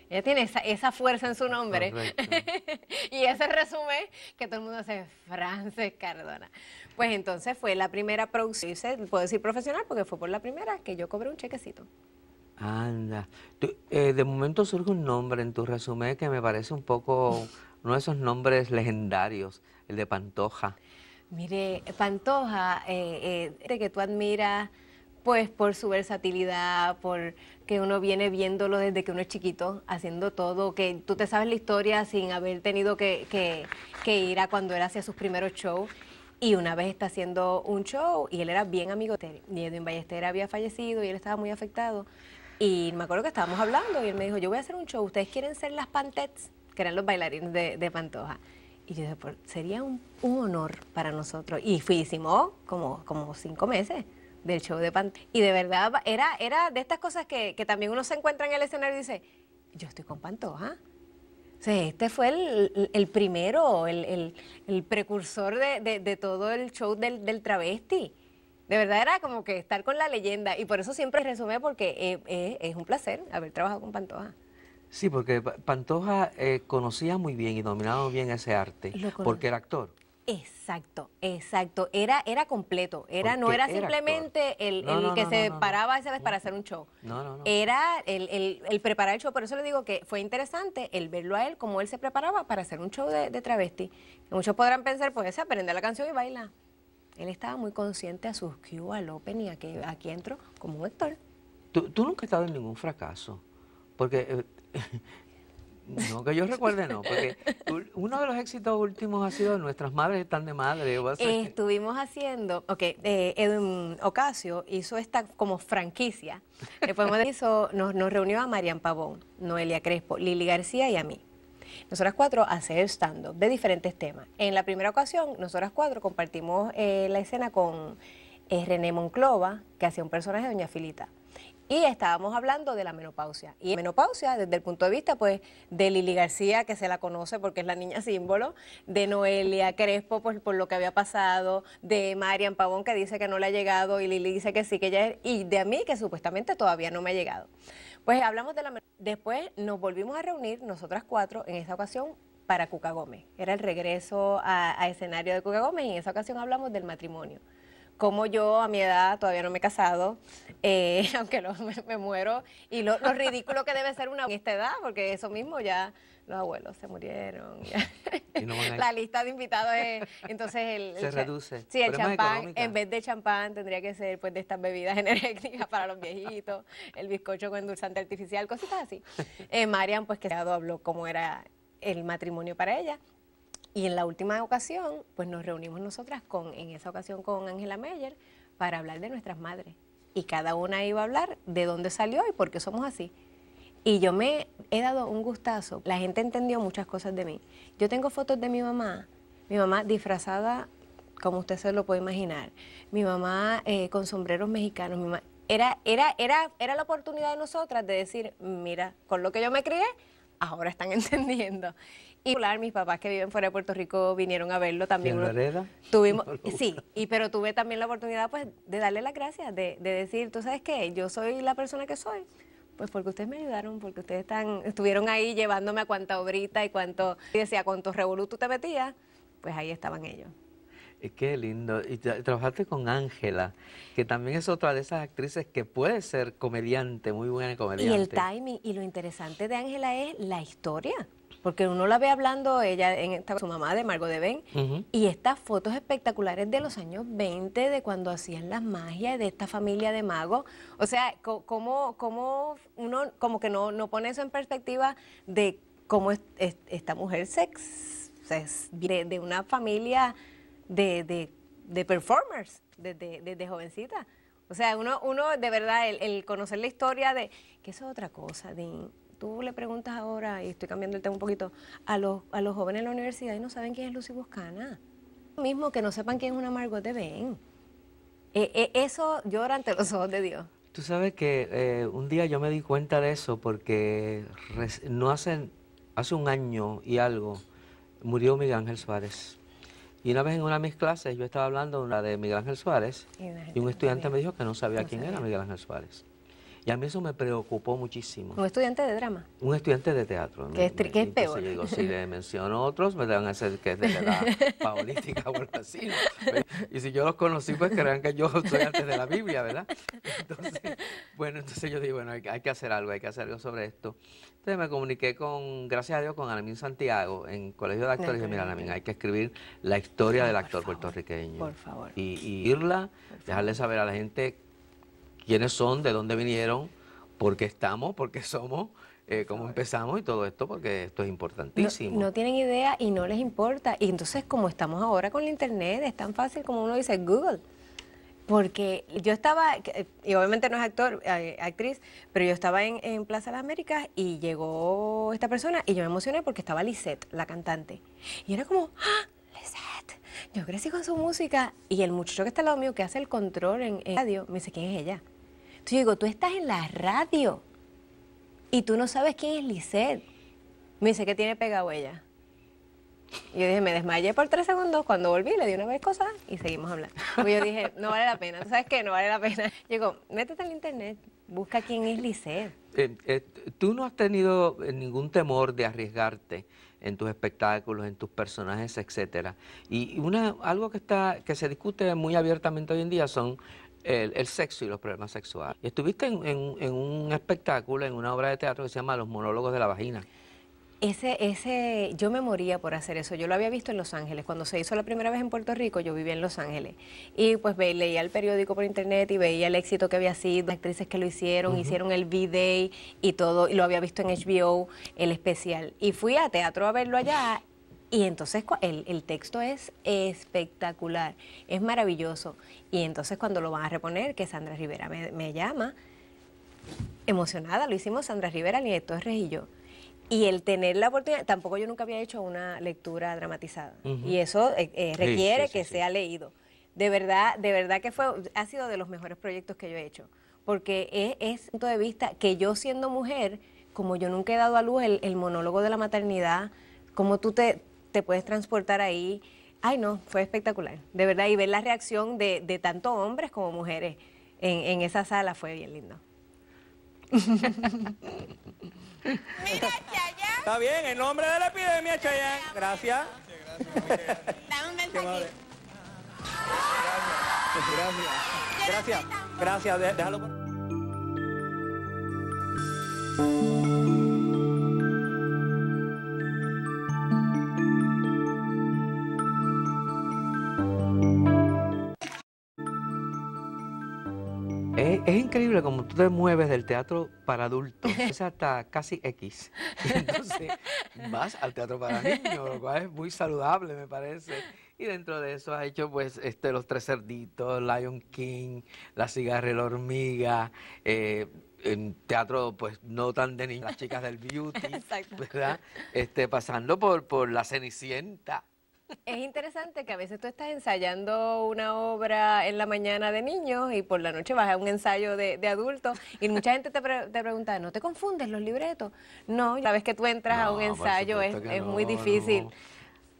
B: Ella tiene esa fuerza en su nombre. Y ese resumen que todo el mundo hace Frances Cardona. Pues entonces fue la primera producción, puedo decir profesional, porque fue por la primera que yo cobré un chequecito.
A: Anda. De momento surge un nombre en tu resumen que me parece un poco uno de esos nombres legendarios, el de Pantoja.
B: Mire, Pantoja, que tú admiras pues por su versatilidad, por que uno viene viéndolo desde que uno es chiquito, haciendo todo, que tú te sabes la historia sin haber tenido que ir a cuando él hacía sus primeros shows. Y una vez está haciendo un show y él era bien amigo de él. Y Edwin Ballester había fallecido y él estaba muy afectado. Y me acuerdo que estábamos hablando y él me dijo, yo voy a hacer un show, ¿ustedes quieren ser las Pantets? Que eran los bailarines de Pantoja. Y yo dije, pues, sería un honor para nosotros. Y hicimos como 5 meses del show de Pantoja. Y de verdad, era de estas cosas que también uno se encuentra en el escenario y dice, yo estoy con Pantoja. O sea, este fue el primero, el precursor de todo el show del travesti. De verdad era como que estar con la leyenda. Y por eso siempre resumé, porque es un placer haber trabajado con Pantoja.
A: Sí, porque Pantoja conocía muy bien y dominaba muy bien ese arte, porque era actor.
B: Exacto, exacto. Era completo. No era simplemente el que se paraba esa vez para hacer un show.
A: No.
B: Era el preparar el show. Por eso le digo que fue interesante el verlo a él, cómo él se preparaba para hacer un show de travesti. Muchos podrán pensar, pues, se aprende la canción y baila. Él estaba muy consciente a sus cues, al open y aquí entró como un actor.
A: ¿Tú nunca has estado en ningún fracaso? Porque... No, que yo recuerde, no, porque uno de los éxitos últimos ha sido Nuestras Madres Están de Madre.
B: Estuvimos haciendo, Edwin Ocasio hizo esta como franquicia. Después nos reunió a Marian Pavón, Noelia Crespo, Lili García y a mí. Nosotras 4 a hacer stand-up de diferentes temas. En la primera ocasión, nosotras 4 compartimos la escena con René Monclova, que hacía un personaje de Doña Filita. Y estábamos hablando de la menopausia. Y menopausia desde el punto de vista, pues, de Lili García, que se la conoce porque es la niña símbolo, de Noelia Crespo, pues, por lo que había pasado, de Marian Pavón, que dice que no le ha llegado, y Lili dice que sí, que ya es, y de mí, que supuestamente todavía no me ha llegado. Pues hablamos de la menopausia. Después nos volvimos a reunir, nosotras 4, en esa ocasión, para Cuca Gómez. Era el regreso a escenario de Cuca Gómez, y en esa ocasión hablamos del matrimonio. Como yo a mi edad todavía no me he casado, aunque me muero, y lo ridículo que debe ser una en esta edad, porque eso mismo ya los abuelos se murieron. La lista de invitados
A: se reduce.
B: Sí, el champán, en vez de champán tendría que ser pues de estas bebidas energéticas para los viejitos, el bizcocho con endulzante artificial, cositas así. Marian, pues que habló cómo era el matrimonio para ella. Y en la última ocasión, pues nos reunimos nosotras en esa ocasión con Angela Meyer para hablar de nuestras madres. Y cada una iba a hablar de dónde salió y por qué somos así. Y yo me he dado un gustazo. La gente entendió muchas cosas de mí. Yo tengo fotos de mi mamá disfrazada, como usted se lo puede imaginar. Mi mamá con sombreros mexicanos. Mi mamá, era la oportunidad de nosotras de decir, mira, con lo que yo me crié, ahora están entendiendo. Y mis papás que viven fuera de Puerto Rico vinieron a verlo también. Tuvimos, sí, pero tuve también la oportunidad pues de darle las gracias, de decir, ¿tú sabes qué? Yo soy la persona que soy, pues porque ustedes me ayudaron, porque ustedes estuvieron ahí llevándome a cuánta obrita y cuántos revolú tú te metías, pues ahí estaban ellos.
A: Qué lindo. Y trabajaste con Ángela, que también es otra de esas actrices que puede ser comediante, muy buena comediante.
B: Y el timing, y lo interesante de Ángela es la historia. porque uno la ve hablando, ella, su mamá de Margot de Ben, y estas fotos espectaculares de los años 20, de cuando hacían las magias, de esta familia de magos. O sea, cómo uno como que no pone eso en perspectiva de cómo esta mujer de una familia de performers, desde jovencita. O sea, uno de verdad, el conocer la historia de, que eso es otra cosa, tú le preguntas ahora, y estoy cambiando el tema un poquito, a los jóvenes en la universidad y no saben quién es Lucy Boscana. Lo mismo que no sepan quién es una Margot de Ben. Eso llora ante los ojos de Dios.
A: Tú sabes que un día yo me di cuenta de eso porque hace un año y algo murió Miguel Ángel Suárez. Y una vez en una de mis clases yo estaba hablando de Miguel Ángel Suárez y un estudiante me dijo que no sabía quién era Miguel Ángel Suárez. Y a mí eso me preocupó muchísimo.
B: ¿Un estudiante de drama?
A: Un estudiante de teatro.
B: ¿Qué es peor?
A: Yo digo, si le menciono otros, me van a hacer que es de la edad paulística o algo así, ¿no? Y si yo los conocí, pues crean que yo soy antes de la Biblia, ¿verdad? Entonces yo digo, bueno, hay que hacer algo sobre esto. Entonces me comuniqué gracias a Dios, con Anamín Santiago, en Colegio de Actores, y dije, mira, Anamín, hay que escribir la historia del actor puertorriqueño.
B: Por favor.
A: Y irla, dejarle saber a la gente quiénes son, de dónde vinieron, por qué estamos, por qué somos, cómo empezamos y todo esto, porque esto es importantísimo.
B: No tienen idea y no les importa. Y entonces, como estamos ahora con la internet, es tan fácil como uno dice Google. Porque yo estaba, y obviamente no es actriz, pero yo estaba en Plaza de las Américas y llegó esta persona y yo me emocioné porque estaba Lisette, la cantante. Y era como, ¡ah! Lisette. Yo crecí con su música y el muchacho que está al lado mío, que hace el control en radio, me dice, ¿quién es ella? Entonces yo digo, tú estás en la radio y tú no sabes quién es Lisette. Me dice, ¿qué tiene pegado ella? Y yo dije, me desmayé por 3 segundos, cuando volví le di una vez cosas y seguimos hablando. Pues yo dije, no vale la pena, ¿tú sabes qué? No vale la pena. Yo digo, métete en el internet, busca quién es Lisette.
A: ¿Tú no has tenido ningún temor de arriesgarte en tus espectáculos, en tus personajes, etcétera? Y algo que se discute muy abiertamente hoy en día son el sexo y los problemas sexuales. Y estuviste en un espectáculo, en una obra de teatro que se llama Los monólogos de la vagina.
B: Yo me moría por hacer eso. Yo lo había visto en Los Ángeles. Cuando se hizo la primera vez en Puerto Rico, yo vivía en Los Ángeles. Y pues leía el periódico por internet y veía el éxito que había sido, las actrices que lo hicieron, hicieron el V-Day y todo, y lo había visto en HBO, el especial. Y fui a teatro a verlo allá, y entonces el texto es espectacular, es maravilloso. Y entonces cuando lo van a reponer, que Sandra Rivera me llama, emocionada, lo hicimos Sandra Rivera, Nieto Torres y yo. Y el tener la oportunidad, tampoco yo nunca había hecho una lectura dramatizada. Y eso requiere que sea leído. De verdad que ha sido de los mejores proyectos que yo he hecho. Porque es un punto de vista que yo siendo mujer, como yo nunca he dado a luz el monólogo de la maternidad, como tú te puedes transportar ahí. Ay no, fue espectacular. De verdad, y ver la reacción de tanto hombres como mujeres en esa sala fue bien lindo.
E: Mira, Chayanne.
H: Está bien, en nombre de la epidemia, Chayanne. Gracias.
E: Dame un mensajito.
H: Gracias. Déjalo por...
A: Es increíble como tú te mueves del teatro para adultos, es hasta casi X. Y entonces vas al teatro para niños, lo cual es muy saludable, me parece. Y dentro de eso has hecho pues Los Tres Cerditos, Lion King, La Cigarra y la Hormiga, en teatro pues no tan de niños, Las Chicas del Beauty, ¿verdad? Pasando por La Cenicienta.
B: Es interesante que a veces tú estás ensayando una obra en la mañana de niños y por la noche vas a un ensayo de adultos y mucha gente te pregunta, ¿no te confundes los libretos? No, la vez que tú entras a un ensayo es muy difícil.
A: No.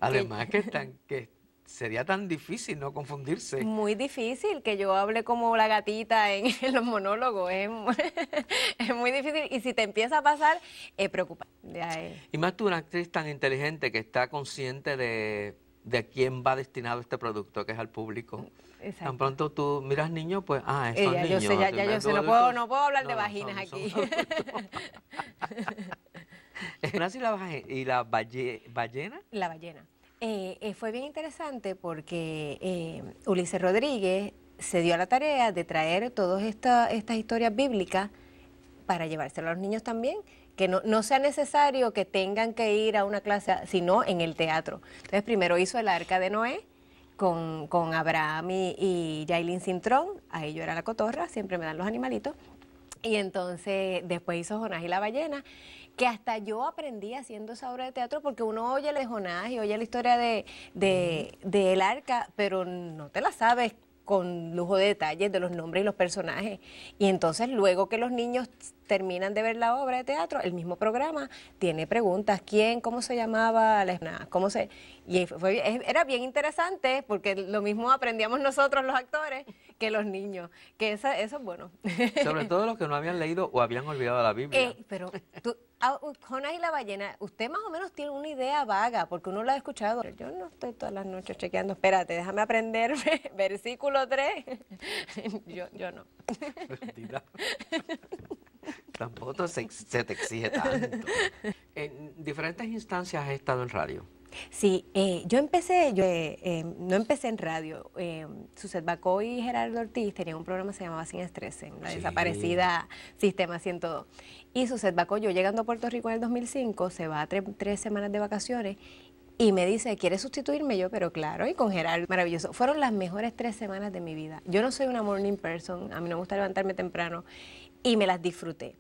A: Además que sería tan difícil no confundirse.
B: Muy difícil que yo hable como la gatita en los monólogos, es muy difícil y si te empieza a pasar, es preocupante.
A: Y más tú, una actriz tan inteligente que está consciente de quién va destinado este producto, que es al público.
B: Exacto.
A: Tan pronto tú miras niños, pues, son niños.
B: Yo sé, no puedo hablar de vaginas aquí.
A: Jonás y la ballena.
B: La ballena. Fue bien interesante porque Ulises Rodríguez se dio a la tarea de traer todas estas historias bíblicas para llevárselo a los niños también, que no sea necesario que tengan que ir a una clase, sino en el teatro. Entonces primero hizo el Arca de Noé con Abraham y Yailin Cintrón, ahí yo era la cotorra, siempre me dan los animalitos, y entonces después hizo Jonás y la ballena, que hasta yo aprendí haciendo esa obra de teatro, porque uno oye la de Jonás y oye la historia del Arca, pero no te la sabes con lujo de detalles de los nombres y los personajes. Y entonces luego que los niños terminan de ver la obra de teatro, el mismo programa tiene preguntas: ¿quién? ¿Cómo se llamaba? ¿Cómo se...? Y era bien interesante, porque lo mismo aprendíamos nosotros los actores que los niños, que eso es bueno.
A: Sobre todo los que no habían leído o habían olvidado la Biblia.
B: Pero Jonás y la ballena, usted más o menos tiene una idea vaga, porque uno la ha escuchado. Yo no estoy todas las noches chequeando, espérate, déjame aprender versículo 3. yo no.
A: Tampoco se te exige tanto. En diferentes instancias has estado en radio.
B: Sí, no empecé en radio. Suset Bacó y Gerardo Ortiz tenían un programa que se llamaba Sin Estrés, en la desaparecida Sistema 102. Y Suset Bacó, yo llegando a Puerto Rico en el 2005, se va a 3 semanas de vacaciones y me dice: ¿quieres sustituirme? Yo, pero claro, y con Gerardo, maravilloso. Fueron las mejores 3 semanas de mi vida. Yo no soy una morning person, a mí no me gusta levantarme temprano, y me las disfruté.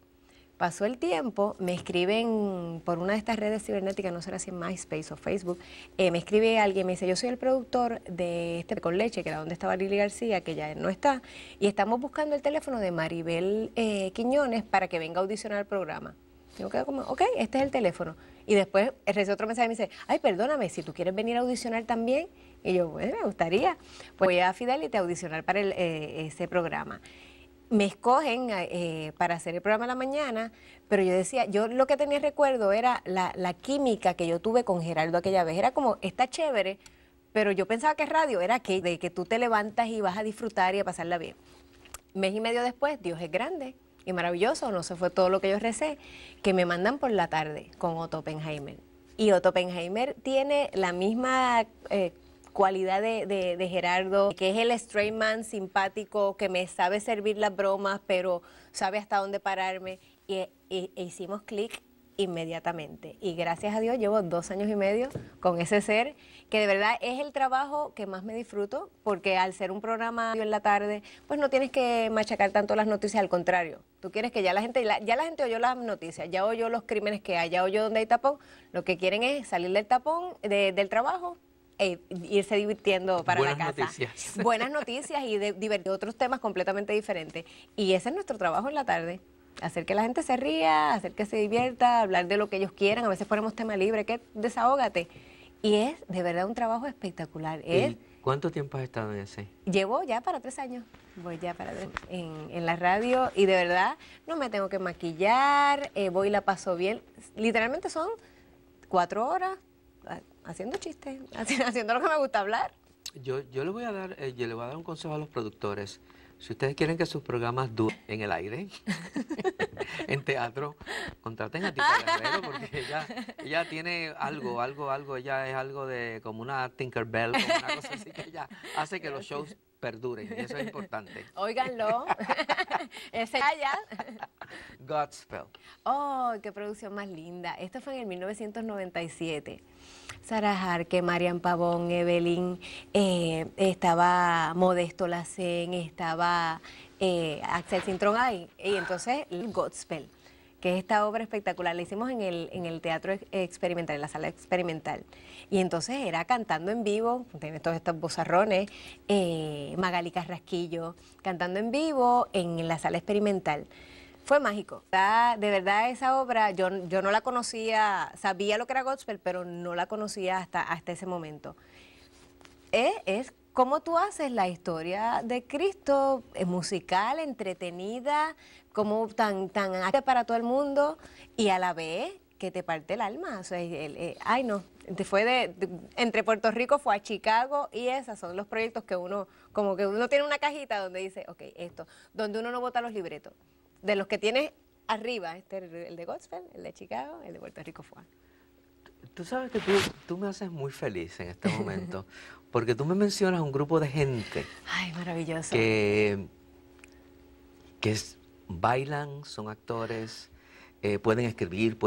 B: Pasó el tiempo, me escriben por una de estas redes cibernéticas, no sé si en MySpace o Facebook, me escribe alguien, me dice: yo soy el productor de Con Leche, que era donde estaba Lili García, que ya no está, y estamos buscando el teléfono de Maribel Quiñones para que venga a audicionar el programa. Yo quedo como, ok, este es el teléfono. Y después recibí otro mensaje y me dice: ay, perdóname, si tú quieres venir a audicionar también. Y yo, bueno, me gustaría. Pues voy a Fidelity a audicionar para ese programa. Me escogen para hacer el programa de la mañana, pero yo decía, yo lo que tenía recuerdo era la química que yo tuve con Gerardo aquella vez. Era como, está chévere, pero yo pensaba que radio era de que tú te levantas y vas a disfrutar y a pasarla bien. Mes y medio después, Dios es grande y maravilloso, no se fue todo lo que yo recé, que me mandan por la tarde con Otto Oppenheimer. Y Otto Oppenheimer tiene la misma cualidad de Gerardo, que es el straight man simpático, que me sabe servir las bromas, pero sabe hasta dónde pararme, y hicimos clic inmediatamente. Y gracias a Dios llevo 2 años y medio con ese ser, que de verdad es el trabajo que más me disfruto, porque al ser un programa en la tarde, pues no tienes que machacar tanto las noticias, al contrario. Tú quieres que ya la gente oyó las noticias, ya oyó los crímenes que hay, ya oyó dónde hay tapón. Lo que quieren es salir del tapón, del trabajo, irse divirtiendo para la casa.
A: Noticias.
B: Buenas noticias y divertir otros temas completamente diferentes. Y ese es nuestro trabajo en la tarde. Hacer que la gente se ría, hacer que se divierta, hablar de lo que ellos quieran. A veces ponemos tema libre, que desahógate. Y es de verdad un trabajo espectacular.
A: ¿Y cuánto tiempo has estado en ese?
B: Llevo ya para 3 años. Voy ya para en la radio, y de verdad no me tengo que maquillar, voy y la paso bien. Literalmente son 4 horas haciendo chistes, haciendo lo que me gusta hablar.
A: Yo le voy a dar un consejo a los productores. Si ustedes quieren que sus programas duren en el aire, en teatro, contraten a Tita Guerrero, porque ella tiene algo, ella es algo de como una Tinkerbell, como una cosa así, que ella hace que los shows perduren, y eso es importante.
B: Óiganlo. Ese allá.
A: Godspell.
B: Oh, qué producción más linda. Esto fue en el 1997. Sara Jarque, Marian Pavón, Evelyn, estaba Modesto Lacén, estaba Axel Cintrón ahí. Y entonces Godspell, que es esta obra espectacular, la hicimos en el Teatro Experimental, en la Sala Experimental. Y entonces era cantando en vivo, tiene todos estos vozarrones, Magali Carrasquillo, cantando en vivo en la Sala Experimental. Fue mágico. De verdad, esa obra, yo no la conocía, sabía lo que era gospel, pero no la conocía hasta ese momento. Es cómo tú haces la historia de Cristo, musical, entretenida, como tan apta para todo el mundo, y a la vez que te parte el alma. O sea, ay no, entre Puerto Rico fue a Chicago, y esos son los proyectos que uno tiene una cajita donde dice, ok, esto, donde uno no bota los libretos. De los que tienes arriba, el de Gospel, el de Chicago, el de Puerto Rico fue.
A: Tú sabes que tú me haces muy feliz en este momento, porque tú me mencionas un grupo de gente.
B: Ay, maravilloso.
A: Bailan, son actores, pueden escribir,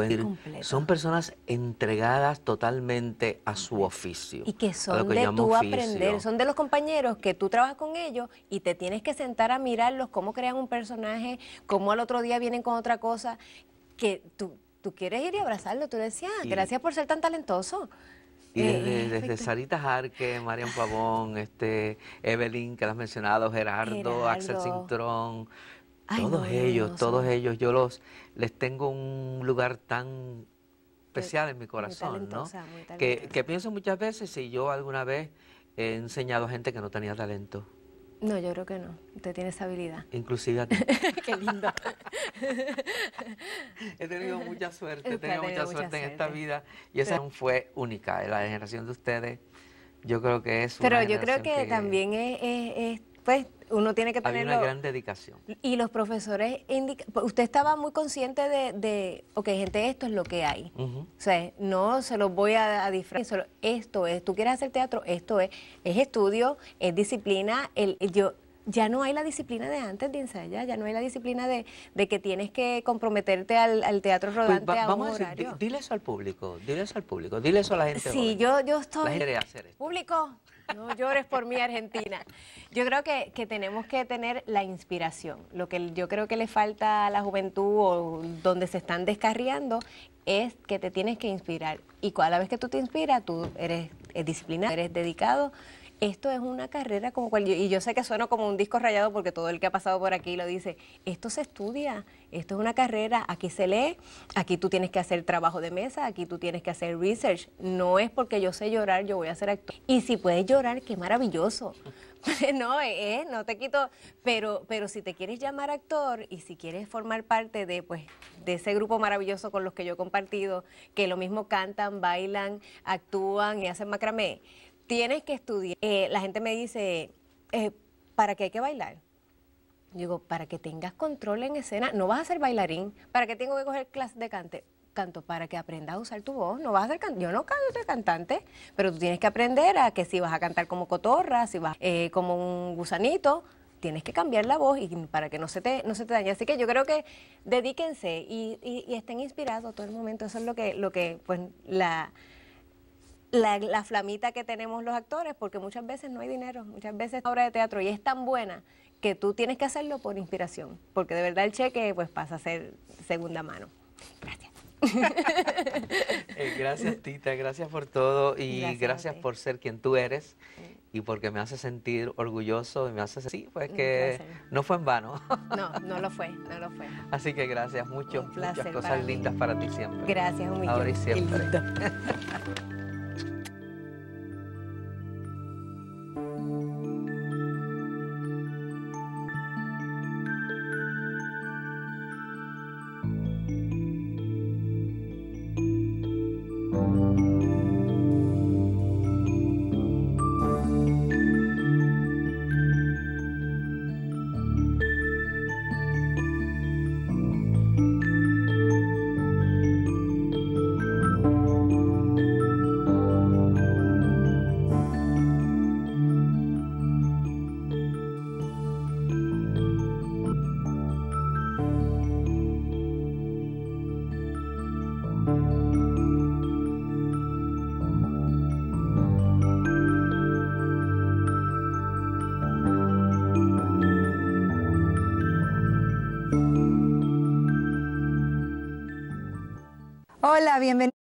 A: son personas entregadas totalmente a su oficio.
B: Y que son de tú aprender, son de los compañeros que tú trabajas con ellos y te tienes que sentar a mirarlos, cómo crean un personaje, cómo al otro día vienen con otra cosa, que tú quieres ir y abrazarlo. Tú decías, gracias por ser tan talentoso.
A: Y desde Sarita Jarque, Marian Pavón, Evelyn, que lo has mencionado, Gerardo, Axel Cintrón, todos ellos, yo les tengo un lugar tan especial en mi corazón, ¿no? Que pienso muchas veces si yo alguna vez he enseñado a gente que no tenía talento.
B: No, yo creo que no. Usted tiene esa habilidad.
A: Inclusive a ti.
B: Qué lindo.
A: He tenido mucha suerte, en esta vida y esa fue única. La generación de ustedes, yo creo que es una
B: Pero yo creo que también pues, uno tiene que tener...
A: Hay una gran dedicación.
B: Y los profesores usted estaba muy consciente ok, gente, esto es lo que hay. O sea, no se los voy a disfrazar. Esto es, tú quieres hacer teatro, esto es estudio, es disciplina. Ya no hay la disciplina de antes de ensayar, ya no hay la disciplina de que tienes que comprometerte al teatro rodante
A: pues
B: a un
A: horario.
B: horario.
A: Dile eso al público, dile eso a la gente.
B: Sí,
A: joven.
B: yo estoy...
A: La gente quiere hacer esto.
B: Público, no llores por mí, Argentina. Yo creo que tenemos que tener la inspiración. Lo que yo creo que le falta a la juventud o donde se están descarriando es que te tienes que inspirar. Y cada vez que tú te inspiras, tú eres disciplinado, eres dedicado. Esto es una carrera como cual, y yo sé que sueno como un disco rayado porque todo el que ha pasado por aquí lo dice, esto se estudia, esto es una carrera, aquí se lee, aquí tú tienes que hacer trabajo de mesa, aquí tú tienes que hacer research, no es porque yo sé llorar, yo voy a ser actor. Y si puedes llorar, qué maravilloso. No, no te quito, pero si te quieres llamar actor y si quieres formar parte de ese grupo maravilloso con los que yo he compartido, que lo mismo cantan, bailan, actúan y hacen macramé, tienes que estudiar. La gente me dice, ¿para qué hay que bailar? Yo digo, para que tengas control en escena. No vas a ser bailarín. ¿Para qué tengo que coger clases de canto? Para que aprendas a usar tu voz. No vas a ser yo no soy cantante, pero tú tienes que aprender a que si vas a cantar como cotorra, si vas como un gusanito, tienes que cambiar la voz y para que no se te dañe. Así que yo creo que dedíquense y estén inspirados todo el momento. Eso es lo que pues la flamita que tenemos los actores, porque muchas veces no hay dinero, muchas veces la obra de teatro y es tan buena que tú tienes que hacerlo por inspiración, porque de verdad el cheque pues pasa a ser segunda mano. Gracias.
A: Gracias, Tita, gracias por todo y gracias por ser quien tú eres y porque me hace sentir orgulloso y me hace sentir pues que no fue en vano.
B: No lo fue.
A: Así que gracias, muchas cosas lindas para ti siempre.
B: Gracias, un millón.
A: Ahora y siempre.
J: Hola, bienvenido.